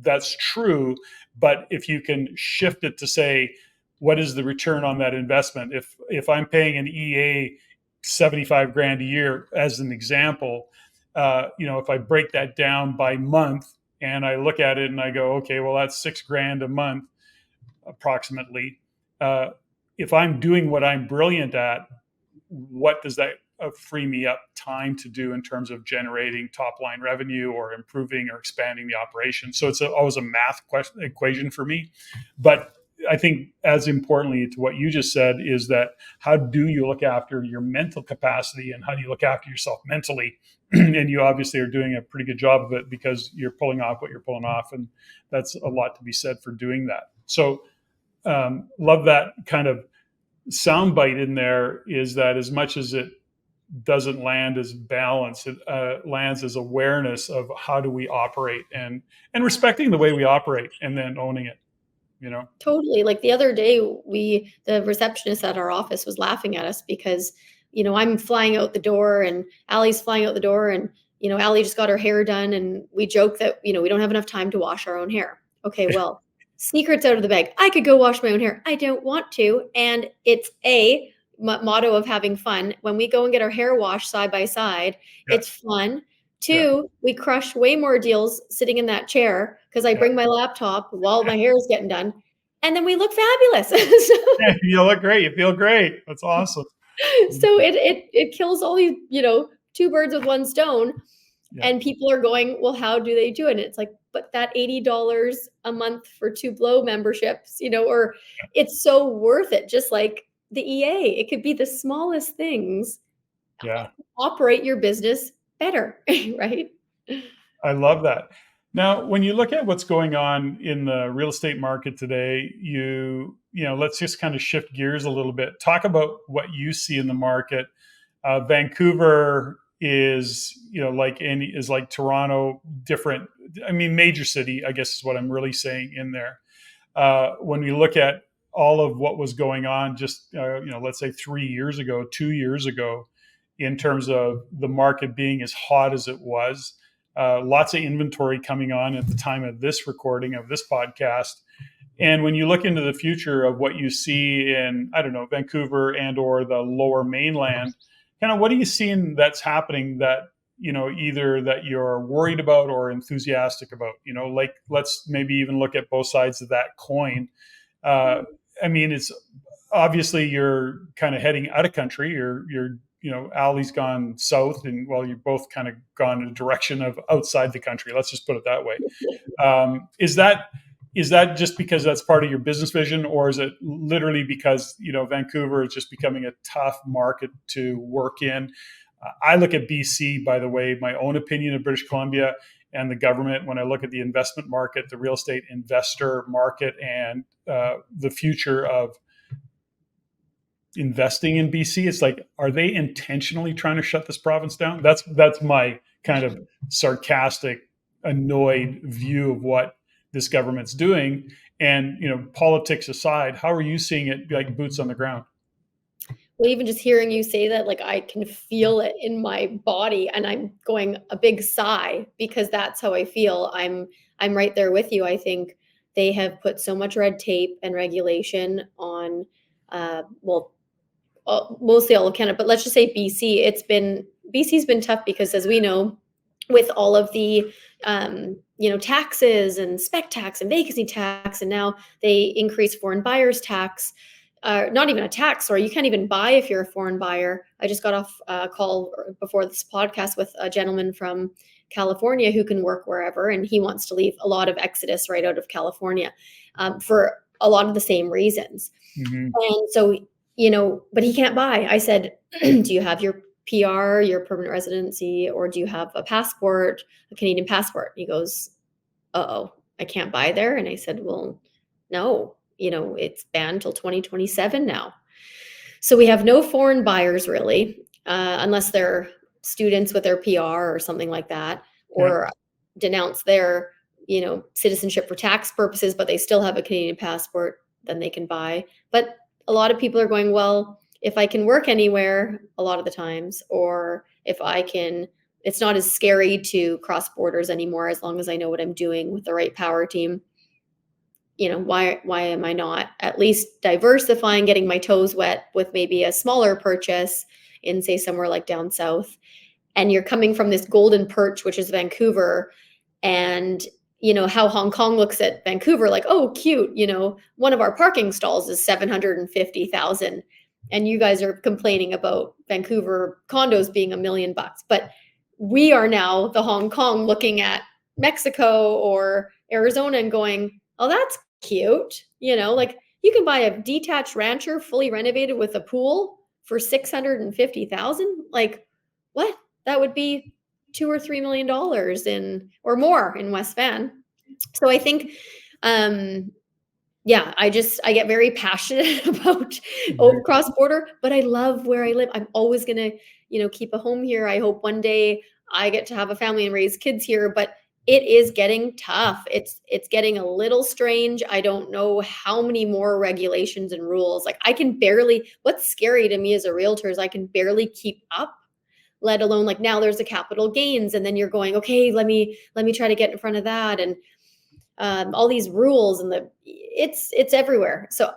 that's true. But if you can shift it to say, what is the return on that investment? If I'm paying an EA 75 grand a year, as an example, if I break that down by month and I look at it and I go, okay, well, that's 6 grand a month approximately. If I'm doing what I'm brilliant at, what does that free me up time to do in terms of generating top line revenue or improving or expanding the operation. So it's always a math equation for me. But I think as importantly to what you just said is that how do you look after your mental capacity and how do you look after yourself mentally? And you obviously are doing a pretty good job of it because you're pulling off what you're pulling off. And that's a lot to be said for doing that. So love that kind of soundbite in there, is that as much as it doesn't land as balance, it lands as awareness of how do we operate and respecting the way we operate and then owning it, you know?
Totally. Like the other day, the receptionist at our office was laughing at us because, I'm flying out the door and Allie's flying out the door and, Allie just got her hair done and we joke that, we don't have enough time to wash our own hair. Okay, well, secret's out of the bag. I could go wash my own hair. I don't want to. And it's a motto of having fun. When we go and get our hair washed side by side,
Yeah.
it's fun. Two, we crush way more deals sitting in that chair because I bring my laptop while my hair is getting done. And then we look fabulous.
You look great. You feel great. That's awesome.
So it kills all these, two birds with one stone.
Yeah.
And people are going, well, how do they do it? And it's like, but that $80 a month for 2 Blow memberships, or it's so worth it. Just like the EA, it could be the smallest things.
Yeah.
Operate your business better, right?
I love that. Now, when you look at what's going on in the real estate market today, let's just kind of shift gears a little bit. Talk about what you see in the market. Vancouver is, like Toronto, different. I mean, major city, I guess is what I'm really saying in there. When we look at all of what was going on just, let's say 3 years ago, 2 years ago, in terms of the market being as hot as it was, lots of inventory coming on at the time of this recording of this podcast. And when you look into the future of what you see in, I don't know, Vancouver and or the lower mainland, kind of what are you seeing that's happening that, either that you're worried about or enthusiastic about? Like let's maybe even look at both sides of that coin. I mean, it's obviously you're kind of heading out of country. You're Allie's gone south, and well, you've both kind of gone in a direction of outside the country. Let's just put it that way. Is that just because that's part of your business vision, or is it literally because Vancouver is just becoming a tough market to work in? I look at BC, by the way, my own opinion of British Columbia and the government. When I look at the investment market, the real estate investor market, and the future of investing in BC, it's like, are they intentionally trying to shut this province down? That's my kind of sarcastic, annoyed view of what this government's doing. And politics aside, how are you seeing it, like boots on the ground?
Well, even just hearing you say that, like I can feel it in my body, and I'm going a big sigh because that's how I feel. I'm right there with you. I think they have put so much red tape and regulation on, mostly all of Canada, but let's just say BC. BC's been tough because, as we know, with all of the taxes and spec tax and vacancy tax, and now they increase foreign buyers tax. Not even a tax, or you can't even buy if you're a foreign buyer. I just got off a call before this podcast with a gentleman from California who can work wherever, and he wants to leave. A lot of exodus right out of California for a lot of the same reasons.
Mm-hmm.
And so, but he can't buy. I said, do you have your PR, your permanent residency, or do you have a passport, a Canadian passport? He goes, uh-oh, I can't buy there. And I said, well, no. It's banned till 2027 now. So we have no foreign buyers really, unless they're students with their PR or something like that, or denounce their, citizenship for tax purposes, but they still have a Canadian passport, then they can buy. But a lot of people are going, well, if I can work anywhere a lot of the times, or if I can, it's not as scary to cross borders anymore as long as I know what I'm doing with the right power team. Why am I not at least diversifying, getting my toes wet with maybe a smaller purchase in, say, somewhere like down south? And you're coming from this golden perch, which is Vancouver, and how Hong Kong looks at Vancouver, like, oh, cute. One of our parking stalls is $750,000. and you guys are complaining about Vancouver condos being $1 million, but we are now the Hong Kong looking at Mexico or Arizona and going, oh, that's cute. Like you can buy a detached rancher fully renovated with a pool for 650,000. Like what? That would be $2 or $3 million or more in West Van. So I think, yeah, I get very passionate about cross border, but I love where I live. I'm always going to, keep a home here. I hope one day I get to have a family and raise kids here, but it is getting tough. It's getting a little strange. I don't know how many more regulations and rules. Like what's scary to me as a realtor is I can barely keep up, let alone like now there's the capital gains. And then you're going, okay, let me try to get in front of that. And all these rules and it's everywhere. So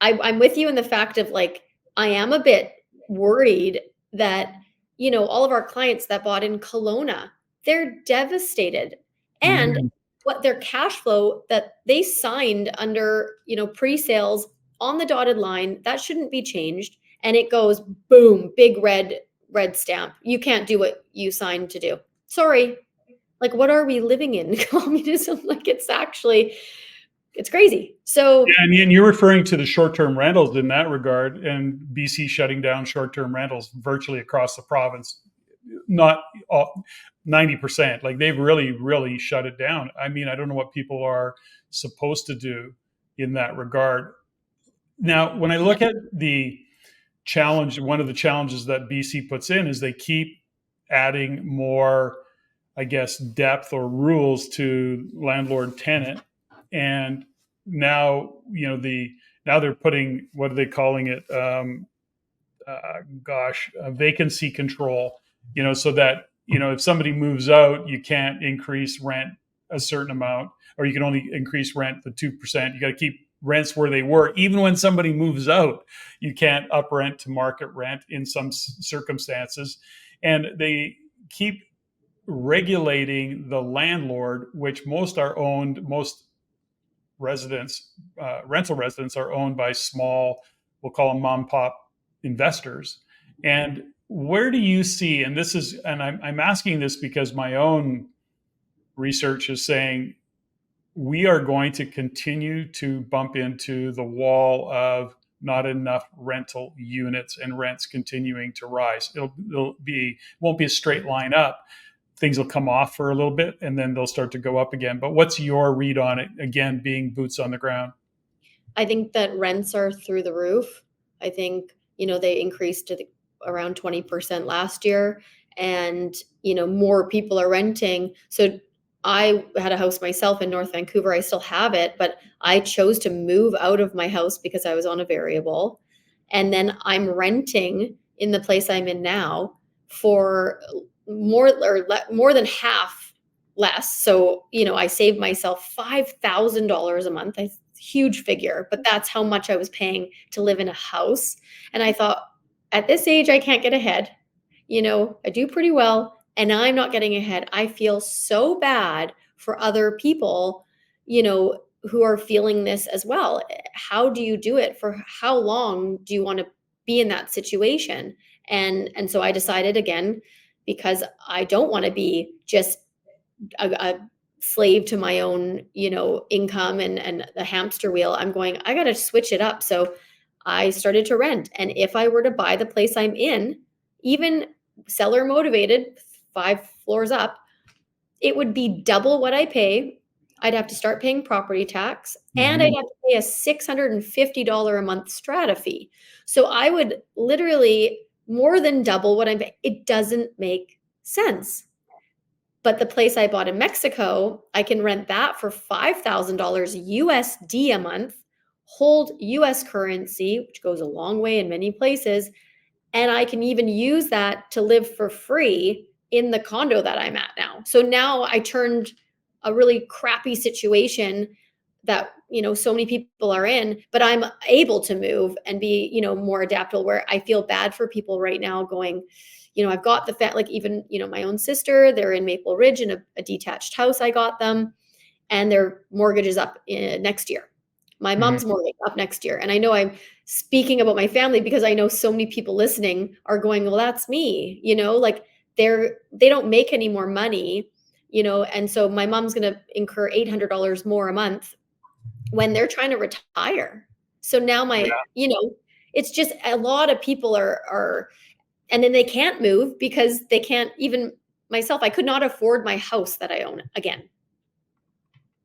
I'm with you in the fact of like, I am a bit worried that, all of our clients that bought in Kelowna, they're devastated. And what their cash flow that they signed under, pre-sales on the dotted line, that shouldn't be changed. And it goes boom, big red stamp. You can't do what you signed to do. Sorry. Like, what are we living in? Communism? Like, it's crazy. So
yeah, and you're referring to the short-term rentals in that regard, and BC shutting down short-term rentals virtually across the province. Not all, 90%. Like they've really shut it down. I mean, I don't know what people are supposed to do in that regard. Now, when I look at the challenge, one of the challenges that BC puts in is they keep adding more, I guess, depth or rules to landlord tenant. And now, now they're putting, what are they calling it? Vacancy control, so that, if somebody moves out, you can't increase rent a certain amount, or you can only increase rent the 2%. You got to keep rents where they were. Even when somebody moves out, you can't up rent to market rent in some circumstances. And they keep regulating the landlord, which most residents, rental residents are owned by small, we'll call them mom and pop investors. And where do you see, and I'm asking this because my own research is saying we are going to continue to bump into the wall of not enough rental units and rents continuing to rise. Won't be a straight line up. Things will come off for a little bit and then they'll start to go up again. But what's your read on it, again, being boots on the ground?
I think that rents are through the roof. I think, they increased to around 20% last year, and, more people are renting. So I had a house myself in North Vancouver. I still have it, but I chose to move out of my house because I was on a variable. And then I'm renting in the place I'm in now for more than half less. So, I saved myself $5,000 a month. Huge figure, but that's how much I was paying to live in a house. And I thought, at this age, I can't get ahead. I do pretty well and I'm not getting ahead. I feel so bad for other people, who are feeling this as well. How do you do it? For how long do you want to be in that situation? And so I decided, again, because I don't want to be just a slave to my own, income and the hamster wheel. I got to switch it up. So I started to rent. And if I were to buy the place I'm in, even seller motivated, 5 floors up, it would be double what I pay. I'd have to start paying property tax, and I'd have to pay a $650 a month strata fee. So I would literally more than double what I'm paying. It doesn't make sense. But the place I bought in Mexico, I can rent that for $5,000 USD a month, hold US currency, which goes a long way in many places. And I can even use that to live for free in the condo that I'm at now. So now I turned a really crappy situation that, so many people are in, but I'm able to move and be, more adaptable, where I feel bad for people right now going, I've got like even, my own sister, they're in Maple Ridge in a detached house. I got them, and their mortgage is up next year. My mom's mortgage up next year. And I know speaking about my family, because I know so many people listening are going, well, that's me, like they don't make any more money, and so my mom's going to incur $800 more a month when they're trying to retire. So now it's just a lot of people are, and then they can't move because they can't even, myself, I could not afford my house that I own again.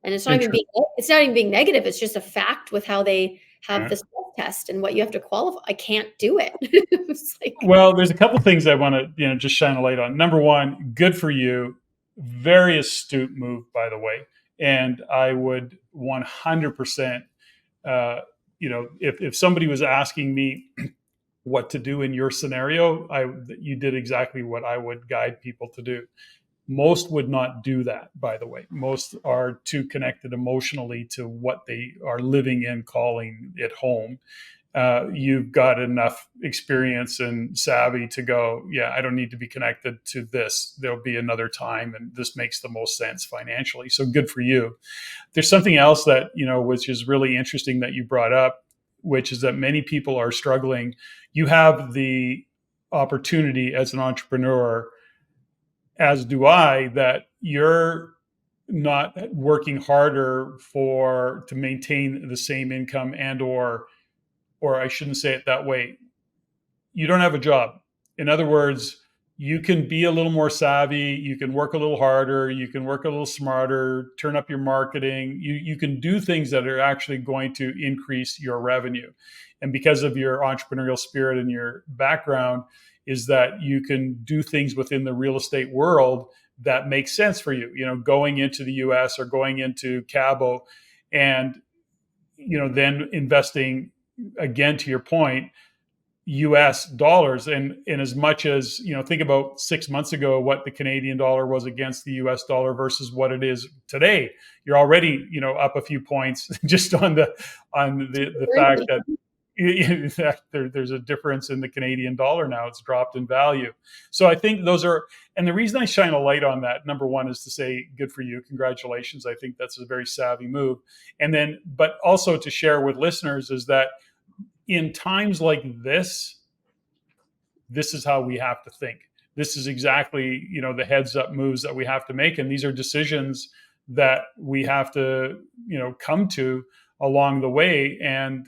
And it's not even being negative. It's just a fact with how they have this test and what you have to qualify. I can't do it. It's like,
Well, there's a couple things I want to, just shine a light on. Number one, good for you. Very astute move, by the way. And I would 100%, if somebody was asking me what to do in your scenario, you did exactly what I would guide people to do. Most would not do that, by the way. Most are too connected emotionally to what they are living in, calling it home. You've got enough experience and savvy to go, yeah, I don't need to be connected to this. There'll be another time, and this makes the most sense financially. So good for you. There's something else that, which is really interesting that you brought up, which is that many people are struggling. You have the opportunity as an entrepreneur, as do I, that you're not working harder to maintain the same income or I shouldn't say it that way. You don't have a job. In other words, you can be a little more savvy. You can work a little harder. You can work a little smarter, turn up your marketing. You can do things that are actually going to increase your revenue. And because of your entrepreneurial spirit and your background, is that you can do things within the real estate world that make sense for you, going into the US or going into Cabo and, then investing, again, to your point, US dollars. And in as much as, think about 6 months ago, what the Canadian dollar was against the US dollar versus what it is today. You're already, up a few points just on the fact that there's a difference in the Canadian dollar now. It's dropped in value. So I think and the reason I shine a light on that, number one, is to say, good for you. Congratulations. I think that's a very savvy move. And then, but also to share with listeners is that in times like this is how we have to think. This is exactly, the heads up moves that we have to make. And these are decisions that we have to, come to along the way. And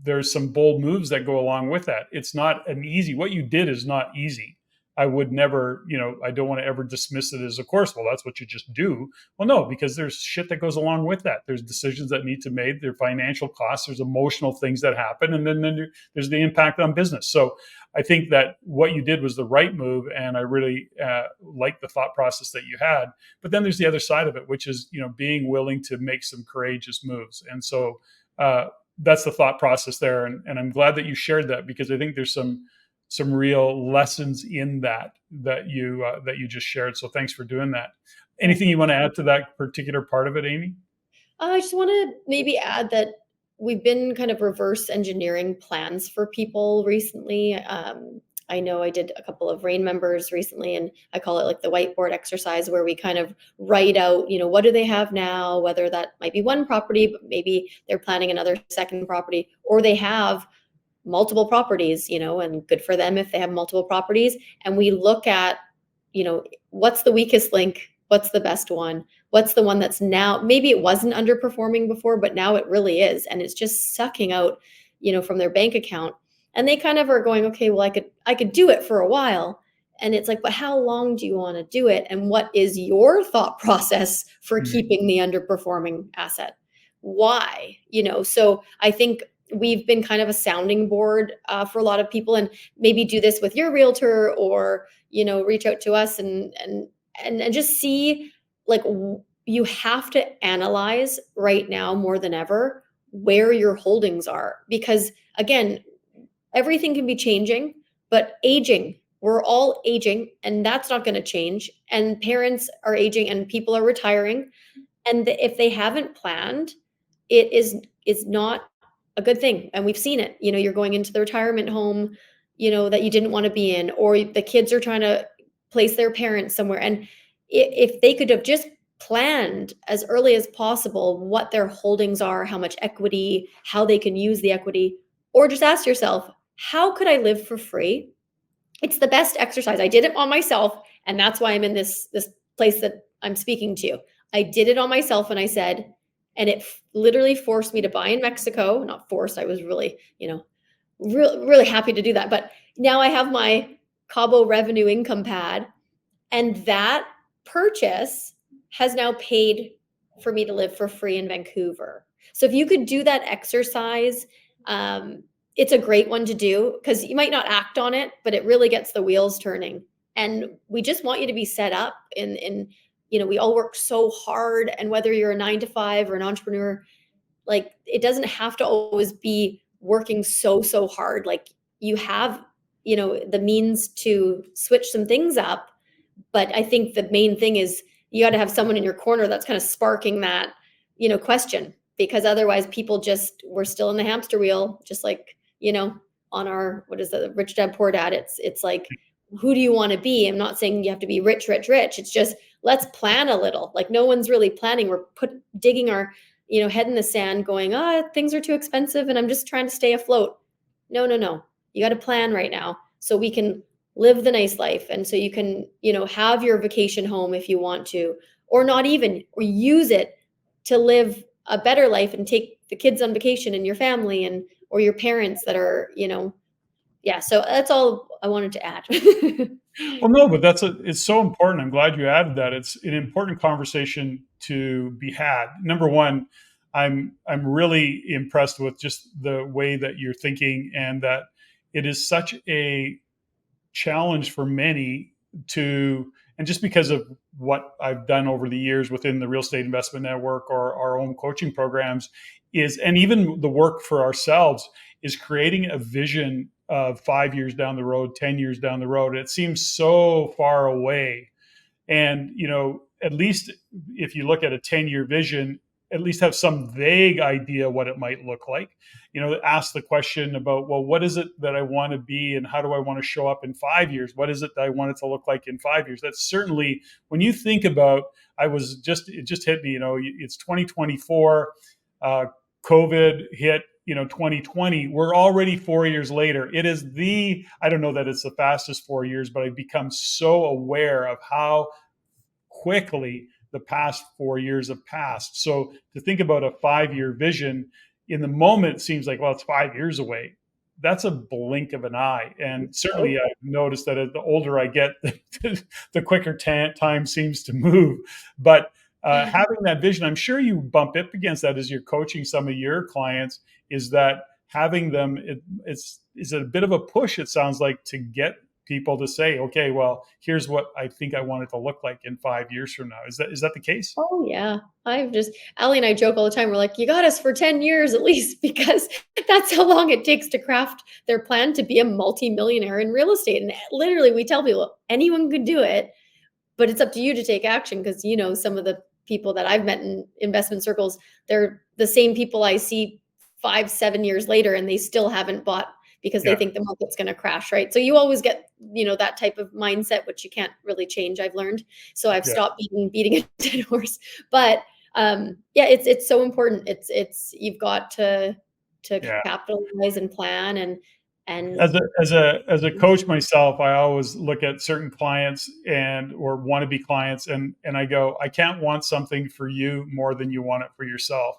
there's some bold moves that go along with that. It's not what you did is not easy. I would never, I don't want to ever dismiss it as, of course, well, that's what you just do. Well, no, because there's shit that goes along with that. There's decisions that need to be made. There are financial costs. There's emotional things that happen. And then there's the impact on business. So I think that what you did was the right move. And I really like the thought process that you had. But then there's the other side of it, which is, being willing to make some courageous moves. And so that's the thought process there. And I'm glad that you shared that, because I think there's some real lessons in that you just shared. So thanks for doing that. Anything you want to add to that particular part of it, Amy?
I just want to maybe add that we've been kind of reverse engineering plans for people recently. I know I did a couple of RAIN members recently, and I call it like the whiteboard exercise, where we kind of write out, what do they have now, whether that might be one property, but maybe they're planning another second property, or they have multiple properties, and good for them if they have multiple properties. And we look at, what's the weakest link? What's the best one? What's the one that's now, maybe it wasn't underperforming before, but now it really is. And it's just sucking out, from their bank account. And they kind of are going, okay, well, I could do it for a while. And it's like, but how long do you want to do it? And what is your thought process for keeping the underperforming asset? Why? So I think we've been kind of a sounding board for a lot of people, and maybe do this with your realtor, or, reach out to us and just see, like, you have to analyze right now more than ever where your holdings are, because again, everything can be changing, but we're all aging, and that's not going to change. And parents are aging, and people are retiring. And if they haven't planned, it is not a good thing. And we've seen it. You're going into the retirement home, that you didn't want to be in, or the kids are trying to place their parents somewhere. And if they could have just planned as early as possible what their holdings are, how much equity, how they can use the equity, Or just ask yourself, how could I live for free? It's the best exercise. I did it on myself, and that's why I'm in this place that I'm speaking to. I did it on myself, and I said, and it literally forced me to buy in Mexico. Not forced. I was really, really happy to do that. But now I have my Cabo revenue income pad, and that purchase has now paid for me to live for free in Vancouver. So if you could do that exercise, it's a great one to do because you might not act on it, but it really gets the wheels turning. And we just want you to be set up we all work so hard. And whether you're a 9 to 5 or an entrepreneur, like it doesn't have to always be working so hard. Like you have, the means to switch some things up. But I think the main thing is you got to have someone in your corner that's kind of sparking that, question, because otherwise we're still in the hamster wheel, just like, on our, what is the Rich Dad Poor Dad? It's like, who do you want to be? I'm not saying you have to be rich. It's just, let's plan a little. Like no one's really planning. We're digging our, head in the sand going, things are too expensive and I'm just trying to stay afloat. No. You got to plan right now so we can live the nice life. And so you can, have your vacation home if you want to, or not even, or use it to live a better life and take the kids on vacation and your family or your parents that are, yeah. So that's all I wanted to add.
Well, no, but it's so important. I'm glad you added that. It's an important conversation to be had. Number one, I'm really impressed with just the way that you're thinking, and that it is such a challenge for many and just because of what I've done over the years within the Real Estate Investment Network or our own coaching programs and even the work for ourselves, is creating a vision of 5 years down the road, 10 years down the road. It seems so far away. And, at least if you look at a 10-year vision, at least have some vague idea what it might look like. Ask the question about, well, what is it that I want to be and how do I want to show up in 5 years? What is it that I want it to look like in 5 years? That's certainly, when you think about, it just hit me, it's 2024, COVID hit, 2020, we're already 4 years later. It is I don't know that it's the fastest 4 years, but I've become so aware of how quickly the past 4 years have passed. So to think about a 5-year vision in the moment seems like, well, it's 5 years away. That's a blink of an eye. And certainly I've noticed that the older I get, the quicker time seems to move. But having that vision, I'm sure you bump up against that as you're coaching some of your clients, is that having them, is a bit of a push, it sounds like, to get people to say, okay, well, here's what I think I want it to look like in 5 years from now. Is that the case?
Oh yeah. Allie and I joke all the time. We're like, you got us for 10 years at least, because that's how long it takes to craft their plan to be a multi-millionaire in real estate. And literally we tell people anyone could do it, but it's up to you to take action. Because, some of the people that I've met in investment circles, they're the same people I see 5-7 years later, and they still haven't bought because they think the market's going to crash, right? So you always get, that type of mindset, which you can't really change, I've learned. So I've stopped beating a dead horse. But it's so important. It's you've got to capitalize and plan and
as a coach myself, I always look at certain clients or wannabe clients, and I go, I can't want something for you more than you want it for yourself.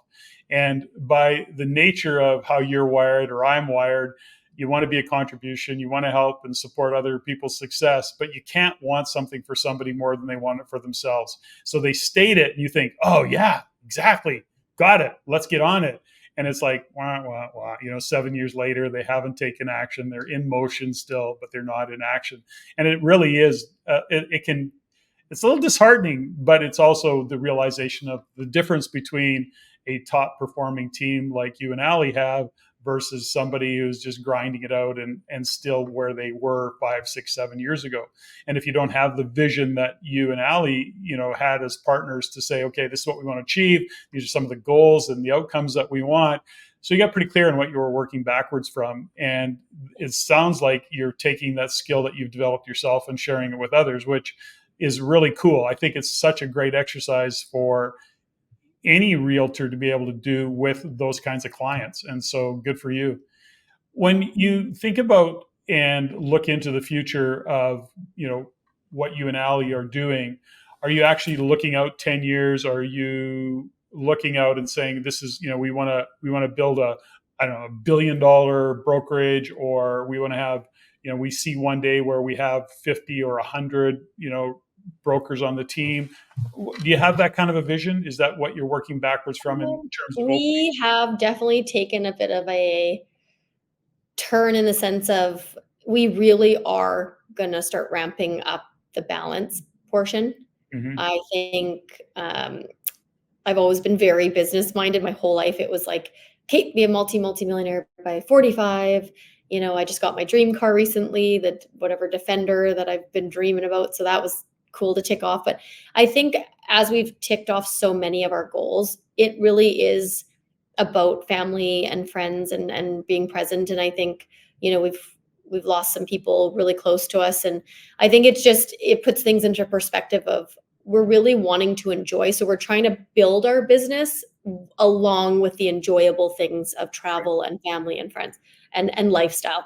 And by the nature of how you're wired or I'm wired, you want to be a contribution, you want to help and support other people's success, but you can't want something for somebody more than they want it for themselves. So they state it and you think, oh yeah, exactly. Got it. Let's get on it. And it's like, wah, wah, wah. 7 years later, they haven't taken action. They're in motion still, but they're not in action. And it really is, it's a little disheartening, but it's also the realization of the difference between a top performing team like you and Allie have versus somebody who's just grinding it out and still where they were 5, 6, 7 years ago. And if you don't have the vision that you and Allie, had as partners to say, okay, this is what we want to achieve. These are some of the goals and the outcomes that we want. So you got pretty clear on what you were working backwards from. And it sounds like you're taking that skill that you've developed yourself and sharing it with others, which is really cool. I think it's such a great exercise for any realtor to be able to do with those kinds of clients. And so good for you. When you think about and look into the future of, what you and Ali are doing, are you actually looking out 10 years? Are you looking out and saying, this is, we want to build a, I don't know, $1 billion brokerage, or we want to have, we see one day where we have 50 or 100, brokers on the team. Do you have that kind of a vision? Is that what you're working backwards from in terms of opening?
We have definitely taken a bit of a turn in the sense of we really are going to start ramping up the balance portion.
Mm-hmm.
I think I've always been very business minded my whole life. It was like, okay, be a multi-millionaire by 45. I just got my dream car recently, that whatever Defender that I've been dreaming about. So that was cool to tick off. But I think as we've ticked off so many of our goals, it really is about family and friends and being present. And I think, we've lost some people really close to us. And I think it puts things into perspective of we're really wanting to enjoy. So we're trying to build our business along with the enjoyable things of travel and family and friends and lifestyle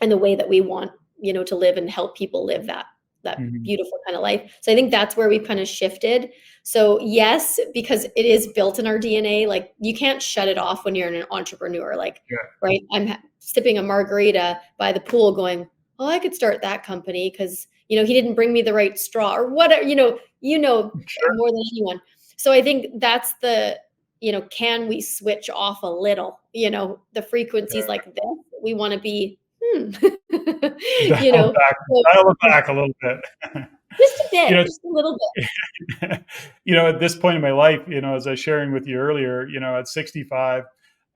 and the way that we want, to live and help people live that
Mm-hmm.
beautiful kind of life. So I think that's where we've kind of shifted. So yes, because it is built in our DNA, like you can't shut it off when you're an entrepreneur, like,
Yeah.
right. I'm sipping a margarita by the pool going, oh, I could start that company because, he didn't bring me the right straw or whatever,
Sure.
more than anyone. So I think that's the, can we switch off a little, the frequencies like this, we want to be,
Dial it back a little bit.
just a bit,
you know,
just a little bit.
at this point in my life, as I was sharing with you earlier, at 65,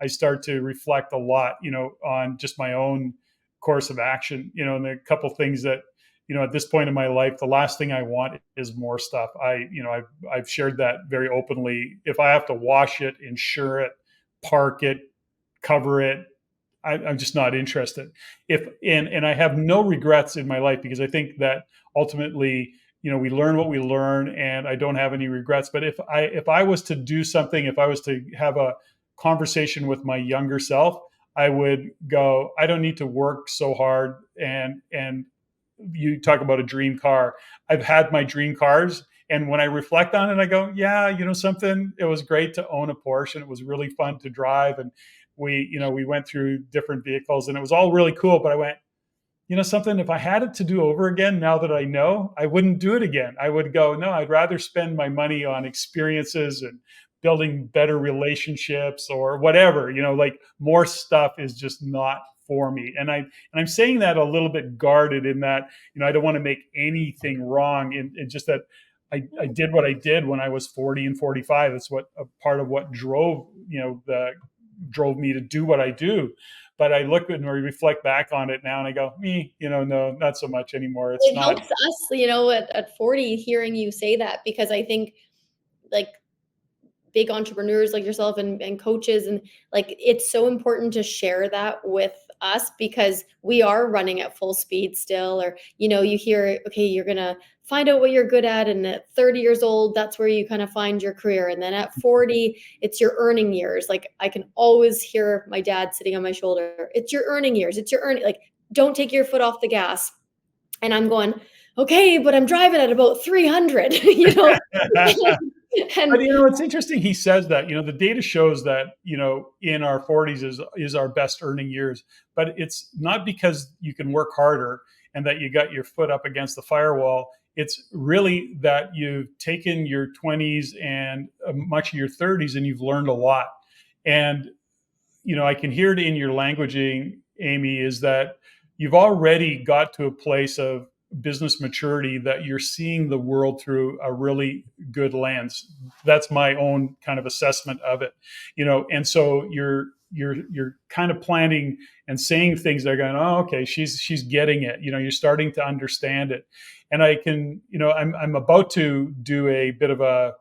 I start to reflect a lot, on just my own course of action, and a couple things that, at this point in my life, the last thing I want is more stuff. I've shared that very openly. If I have to wash it, insure it, park it, cover it, I'm just not interested. And I have no regrets in my life, because I think that ultimately, we learn what we learn, and I don't have any regrets. But if I was to do something, if I was to have a conversation with my younger self, I would go, I don't need to work so hard. And you talk about a dream car. I've had my dream cars. And when I reflect on it, I go, yeah, something, it was great to own a Porsche, and it was really fun to drive. And we went through different vehicles, and it was all really cool. But I went, something, if I had it to do over again, now that I know, I wouldn't do it again. I would go, no, I'd rather spend my money on experiences and building better relationships or whatever, like more stuff is just not for me. And I'm saying that a little bit guarded in that, I don't want to make anything wrong. And just that I did what I did when I was 40 and 45. It's what a part of what drove me to do what I do. But I look and reflect back on it now, and I go, no, not so much anymore. It's
It
not.
helps us, at 40, hearing you say that, because I think like big entrepreneurs like yourself and coaches, and like, it's so important to share that with us, because we are running at full speed still. Or, you hear, okay, you're going to find out what you're good at. And at 30 years old, that's where you kind of find your career. And then at 40, it's your earning years. Like, I can always hear my dad sitting on my shoulder. It's your earning years. It's your earning, like, don't take your foot off the gas. And I'm going, okay, but I'm driving at about 300,
And,
and
it's interesting. He says that, the data shows that, in our 40s is our best earning years, but it's not because you can work harder and that you got your foot up against the firewall. It's really that you've taken your 20s and much of your 30s, and you've learned a lot. And, I can hear it in your languaging, Amy, is that you've already got to a place of business maturity that you're seeing the world through a really good lens. That's my own kind of assessment of it, and so you're kind of planting and saying things that are going, oh, okay, she's getting it. You're starting to understand it. And I can, I'm about to do a bit of I'm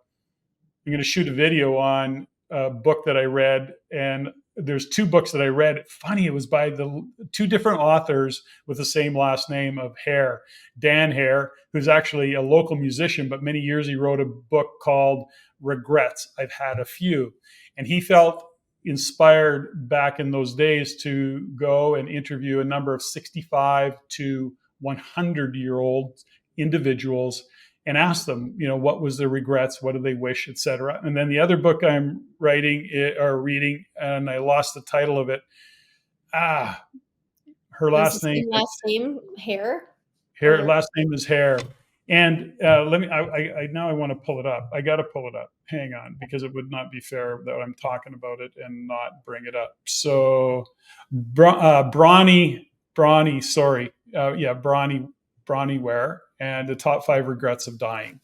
going to shoot a video on a book that I read, and there's two books that I read. Funny, it was by the two different authors with the same last name of Hare. Dan Hare, who's actually a local musician, but many years he wrote a book called Regrets. I've Had a Few. And he felt, inspired back in those days to go and interview a number of 65 to 100-year-old individuals and ask them, what was their regrets, what do they wish, etc. And then the other book I'm writing or reading, and I lost the title of it. Her last name.
Last name Hare.
Her last name is Hare. And let me. Now I want to pull it up. I got to pull it up. Hang on, because it would not be fair that I'm talking about it and not bring it up. So, Bronnie. Sorry, Bronnie Ware, and the top 5 regrets of dying.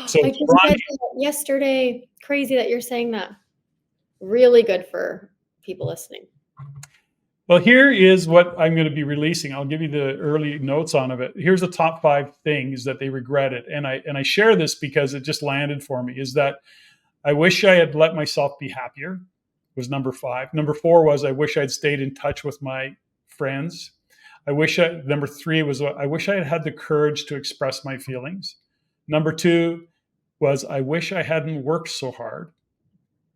So I just read that yesterday. Crazy that you're saying that. Really good for people listening.
Well, here is what I'm going to be releasing. I'll give you the early notes on it. Here's the top 5 things that they regretted. And I share this because it just landed for me, is that I wish I had let myself be happier, was number 5. Number 4 was I wish I'd stayed in touch with my friends. Number 3 was I wish I had had the courage to express my feelings. Number 2 was I wish I hadn't worked so hard.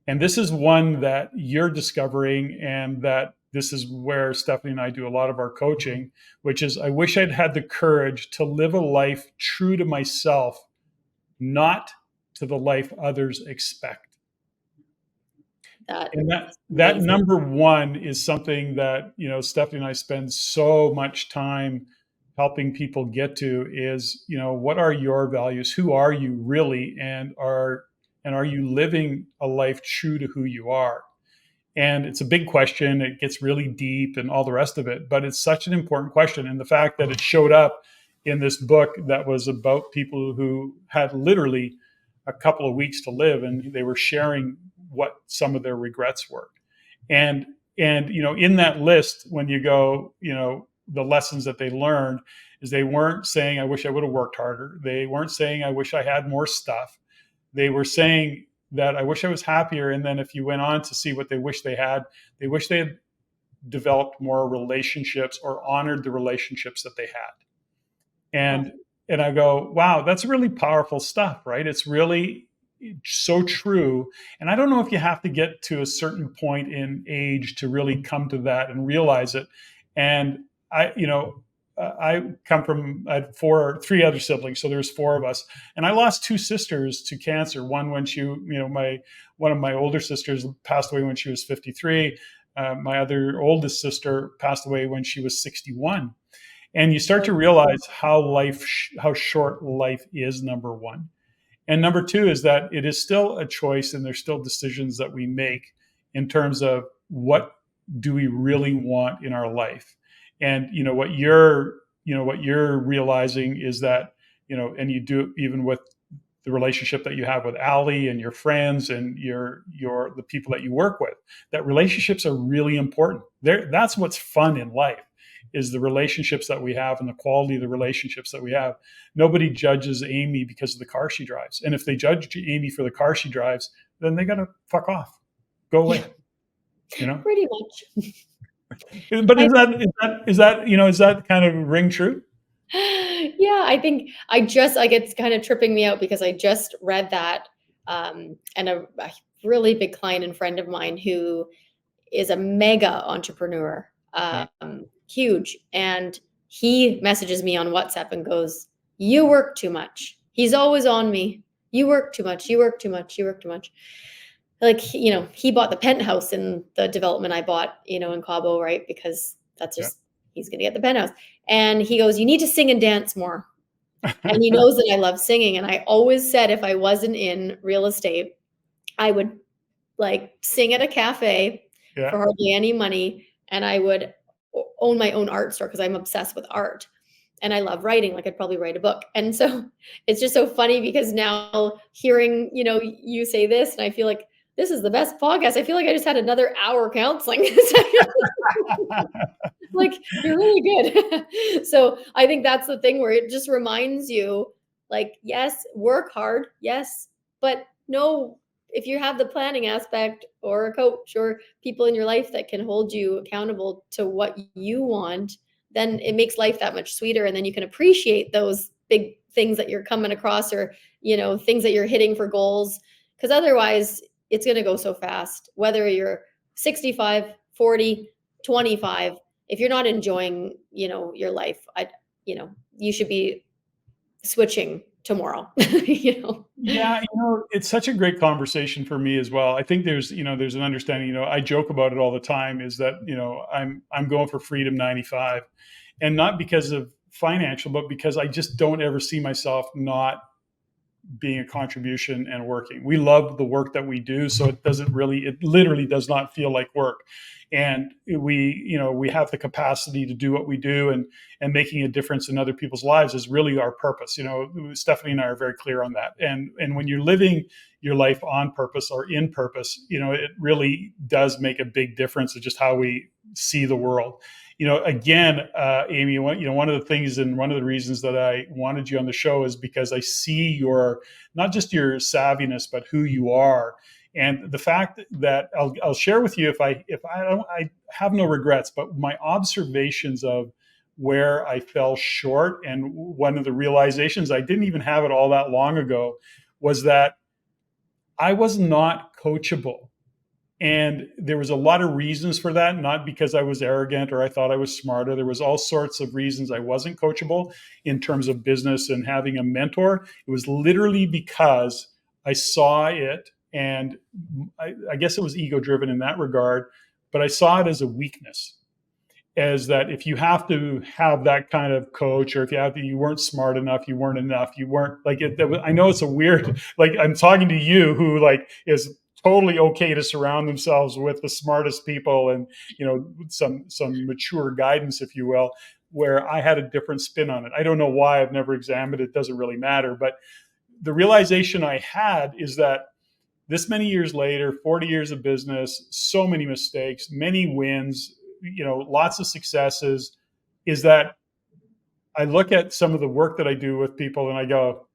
And this is one that you're discovering, and that this is where Stephanie and I do a lot of our coaching, which is I wish I'd had the courage to live a life true to myself, not to the life others expect. That number 1 is something that, Stephanie and I spend so much time helping people get to, is, what are your values? Who are you really? And are you living a life true to who you are? And it's a big question. It gets really deep and all the rest of it, but it's such an important question. And the fact that it showed up in this book that was about people who had literally a couple of weeks to live, and they were sharing what some of their regrets were. And in that list, when you go, the lessons that they learned is they weren't saying, I wish I would have worked harder. They weren't saying, I wish I had more stuff. They were saying that I wish I was happier. And then if you went on to see what they wish they had developed more relationships or honored the relationships that they had. And I go, wow, that's really powerful stuff, right? It's really so true. And I don't know if you have to get to a certain point in age to really come to that and realize it. And I had 3 other siblings, so there's 4 of us, and I lost 2 sisters to cancer. One when one of my older sisters passed away when she was 53. My other oldest sister passed away when she was 61. And you start to realize how short life is, number 1. And number 2 is that it is still a choice, and there's still decisions that we make in terms of what do we really want in our life. And what you're realizing is that, and you do even with the relationship that you have with Ali and your friends and the people that you work with, that relationships are really important. That's what's fun in life, is the relationships that we have and the quality of the relationships that we have. Nobody judges Amy because of the car she drives. And if they judge Amy for the car she drives, then they got to fuck off, go away.
Pretty much.
But is that kind of ring true?
Yeah, I think it's kind of tripping me out because I just read that, and a really big client and friend of mine who is a mega entrepreneur, huge, and he messages me on WhatsApp and goes, "You work too much." He's always on me. "You work too much. You work too much. You work too much." Like, he bought the penthouse in the development I bought, in Cabo, right? Because that's just, he's going to get the penthouse. And he goes, "You need to sing and dance more." And he knows that I love singing. And I always said, if I wasn't in real estate, I would sing at a cafe for hardly any money. And I would own my own art store because I'm obsessed with art. And I love writing. I'd probably write a book. And so it's just so funny because now hearing, you say this, and I feel like, this is the best podcast. I feel like I just had another hour counseling. You're really good. So I think that's the thing where it just reminds you, yes, work hard. Yes. But no, if you have the planning aspect or a coach or people in your life that can hold you accountable to what you want, then it makes life that much sweeter. And then you can appreciate those big things that you're coming across, or, things that you're hitting for goals. Because otherwise, it's going to go so fast, whether you're 65, 40, 25, if you're not enjoying, your life, you should be switching tomorrow, you know?
Yeah, it's such a great conversation for me as well. I think there's an understanding, I joke about it all the time is that, I'm going for freedom 95, and not because of financial, but because I just don't ever see myself not being a contribution and working. We love the work that we do, so it literally does not feel like work. And we have the capacity to do what we do, and making a difference in other people's lives is really our purpose. Stephanie and I are very clear on that. And when you're living your life on purpose or in purpose, it really does make a big difference of just how we see the world. Again, Amy, one of the things and one of the reasons that I wanted you on the show is because I see not just your savviness, but who you are. And the fact that I'll share with you, I have no regrets, but my observations of where I fell short, and one of the realizations, I didn't even have it all that long ago, was that I was not coachable. And there was a lot of reasons for that, not because I was arrogant or I thought I was smarter. There was all sorts of reasons I wasn't coachable in terms of business and having a mentor. It was literally because I saw it, and I guess it was ego driven in that regard, but I saw it as a weakness. As that if you have to have that kind of coach, or if you weren't smart enough, you weren't enough, you weren't like it. I know it's a weird, like I'm talking to you who like is totally okay to surround themselves with the smartest people and some mature guidance, if you will, where I had a different spin on it. I don't know why. I've never examined it. Doesn't really matter. But the realization I had is that this many years later, 40 years of business, so many mistakes, many wins, lots of successes, is that I look at some of the work that I do with people and I go,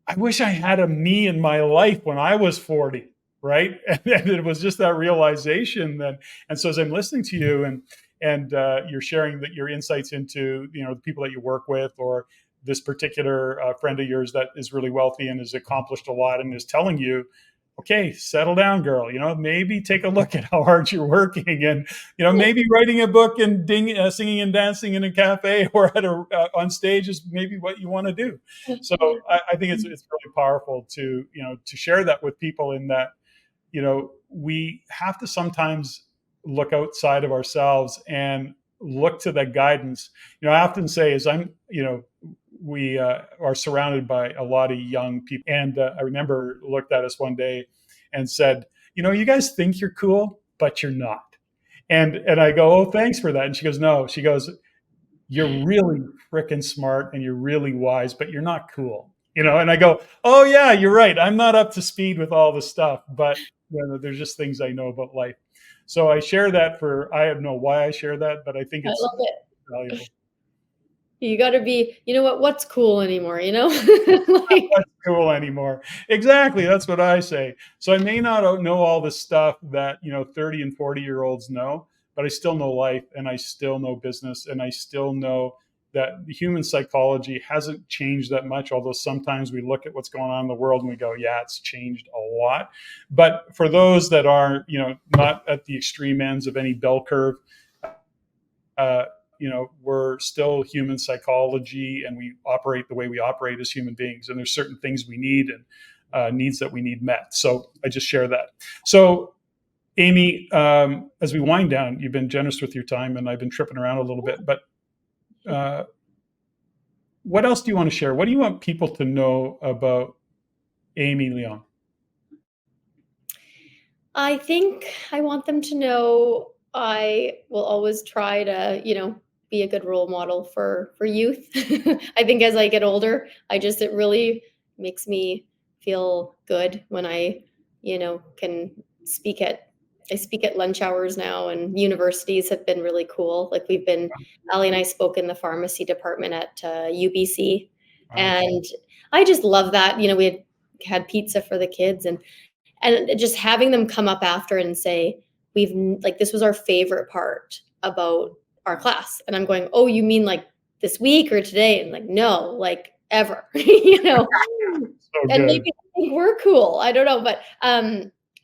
I wish I had a me in my life when I was 40. Right. And it was just that realization that, and so as I'm listening to you and you're sharing that your insights into, the people that you work with, or this particular friend of yours that is really wealthy and has accomplished a lot and is telling you, okay, settle down, girl, maybe take a look at how hard you're working, and, maybe writing a book and singing and dancing in a cafe or on stage is maybe what you want to do. So I think it's really powerful to share that with people, in that, we have to sometimes look outside of ourselves and look to that guidance. I often say, we are surrounded by a lot of young people. And I remember looked at us one day and said, you guys think you're cool, but you're not. And I go, oh, thanks for that. And she goes, no, she goes, you're really freaking smart and you're really wise, but you're not cool. And I go, oh yeah, you're right. I'm not up to speed with all the stuff, but there's just things I know about life. So I share that I don't know why I share that, but I think it's valuable.
You got to be, what's cool anymore,
Like, what's cool anymore? Exactly. That's what I say. So I may not know all the stuff that, 30 and 40-year-olds know, but I still know life, and I still know business, and I still know that the human psychology hasn't changed that much, although sometimes we look at what's going on in the world and we go, yeah, it's changed a lot. But for those that are, not at the extreme ends of any bell curve, we're still human psychology, and we operate the way we operate as human beings. And there's certain things we need, and needs that we need met. So I just share that. So Amy, as we wind down, you've been generous with your time, and I've been tripping around a little bit, but what else do you want to share? What do you want people to know about Amy Leong?
I think I want them to know I will always try to, be a good role model for youth. I think as I get older, it really makes me feel good when I, can I speak at lunch hours now, and universities have been really cool. Like Ali and I spoke in the pharmacy department at UBC, and I just love that. We had pizza for the kids, and just having them come up after and say, this was our favorite part about our class. And I'm going, oh, you mean like this week or today? And like, no, like ever,
So
and maybe they think we're cool. I don't know. But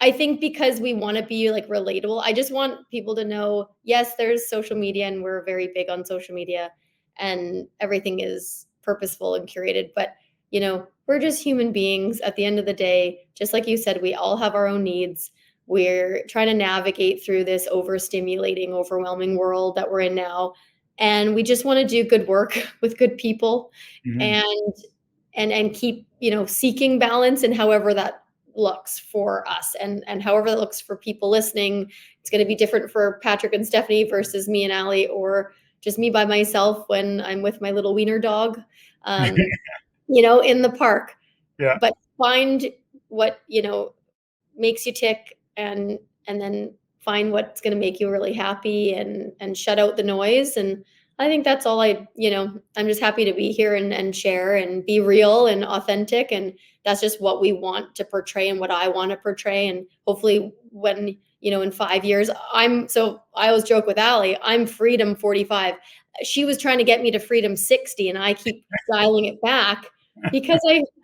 I think because we want to be like relatable, I just want people to know, yes, there's social media and we're very big on social media and everything is purposeful and curated, but we're just human beings at the end of the day. Just like you said, we all have our own needs. We're trying to navigate through this overstimulating, overwhelming world that we're in now. And we just want to do good work with good people
Mhm.
and keep, seeking balance and however that looks for us and however that looks for people listening. It's going to be different for Patrick and Stephanie versus me and Allie, or just me by myself when I'm with my little wiener dog, in the park.
Yeah.
But find what, makes you tick, and then find what's going to make you really happy, and shut out the noise. And I think that's all I'm just happy to be here and share and be real and authentic. And that's just what we want to portray and what I want to portray. And hopefully when, in 5 years, I always joke with Allie, I'm freedom 45. She was trying to get me to freedom 60 and I keep dialing it back because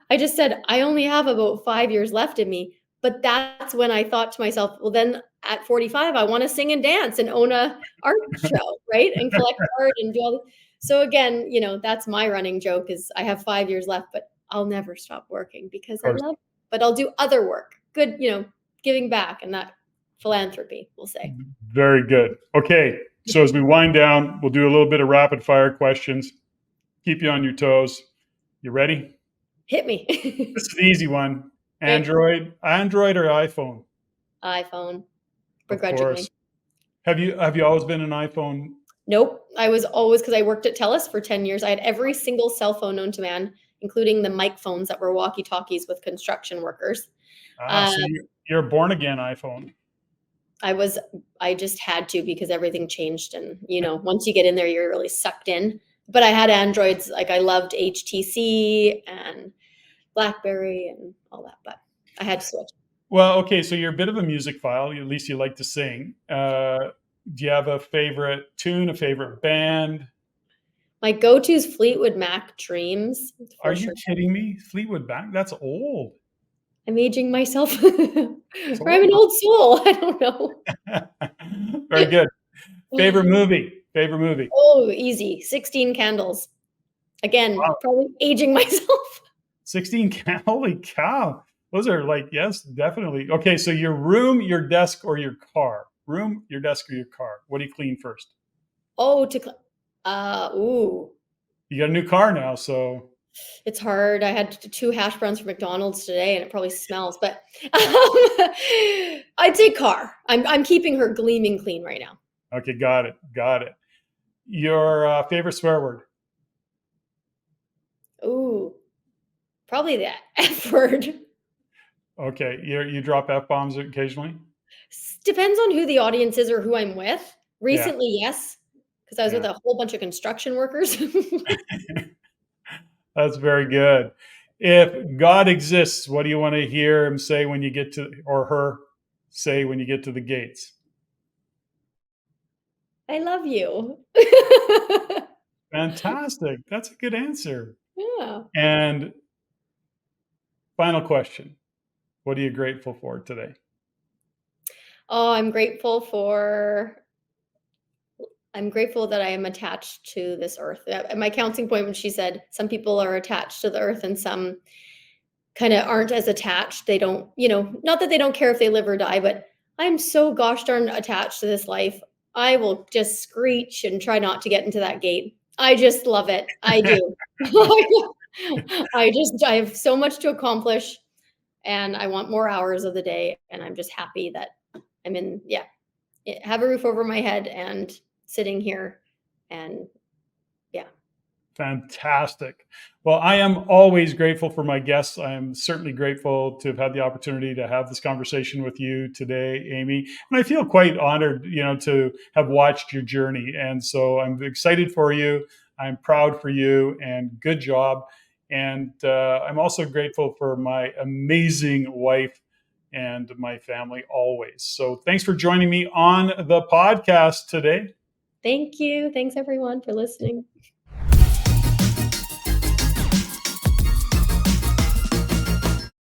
I just said, I only have about 5 years left in me. But that's when I thought to myself, well, then at 45, I want to sing and dance and own a art show, right? And collect art and do all. So again, that's my running joke is I have 5 years left, but I'll never stop working because I
Of course.
love it. But I'll do other work, good, giving back, and that philanthropy, we'll say.
Very good. Okay. So as we wind down, we'll do a little bit of rapid fire questions. Keep you on your toes. You ready?
Hit me.
This is the easy one.
Okay.
Android or iPhone?
iPhone,
Of
begrudgingly.
course. Have you always been an iPhone?
Nope. I was always, because I worked at TELUS for 10 years. I had every single cell phone known to man, including the mic phones that were walkie-talkies with construction workers. Uh,
So you're a born again iPhone.
I just had to because everything changed. And, once you get in there, you're really sucked in. But I had Androids. Like I loved HTC and BlackBerry and all that, but I had to switch.
Well, okay. So you're a bit of a music file. At least you like to sing. Do you have a favorite tune, a favorite band?
My go-to is Fleetwood Mac Dreams.
Are
For
you
sure.
kidding me? Fleetwood Mac? That's old.
I'm aging myself.
It's
Or I'm an
old.
old soul. I don't know.
Very good. Favorite movie? Favorite movie?
Oh, easy. 16 Candles. Again,
Wow.
probably aging myself.
16 holy cow. Those are like, yes, definitely. Okay, so your room, your desk, or your car? Room, your desk, or your car? What do you clean first?
Oh, ooh.
You got a new car now, so
It's hard. I had 2 hash browns from McDonald's today, and it probably smells, but I'd say car. I'm keeping her gleaming clean right now.
okay, got it, got it. Your favorite swear word?
Ooh, probably the F word.
Okay, you drop f bombs occasionally.
Depends on who the audience is or who I'm with.
Yeah,
Recently, yes, because I was with
yeah,
a whole bunch of construction workers.
that's very good. If God exists, what do you want to hear him say when you get to, or her say when you get to the gates?
I love you.
Fantastic. That's a good answer.
Yeah.
And final question. What are you grateful for today?
Oh, I'm grateful that I am attached to this earth. At my counseling point, when she said some people are attached to the earth and some kind of aren't as attached. They don't, not that they don't care if they live or die, but I'm so gosh darn attached to this life. I will just screech and try not to get into that gate. I just love it. I do. I have so much to accomplish and I want more hours of the day. And I'm just happy that I'm have a roof over my head and sitting here and yeah.
Fantastic. Well, I am always grateful for my guests. I am certainly grateful to have had the opportunity to have this conversation with you today, Amy. And I feel quite honored, to have watched your journey. And so I'm excited for you. I'm proud for you and good job. And I'm also grateful for my amazing wife and my family always. So thanks for joining me on the podcast today.
Thank you. Thanks everyone for listening.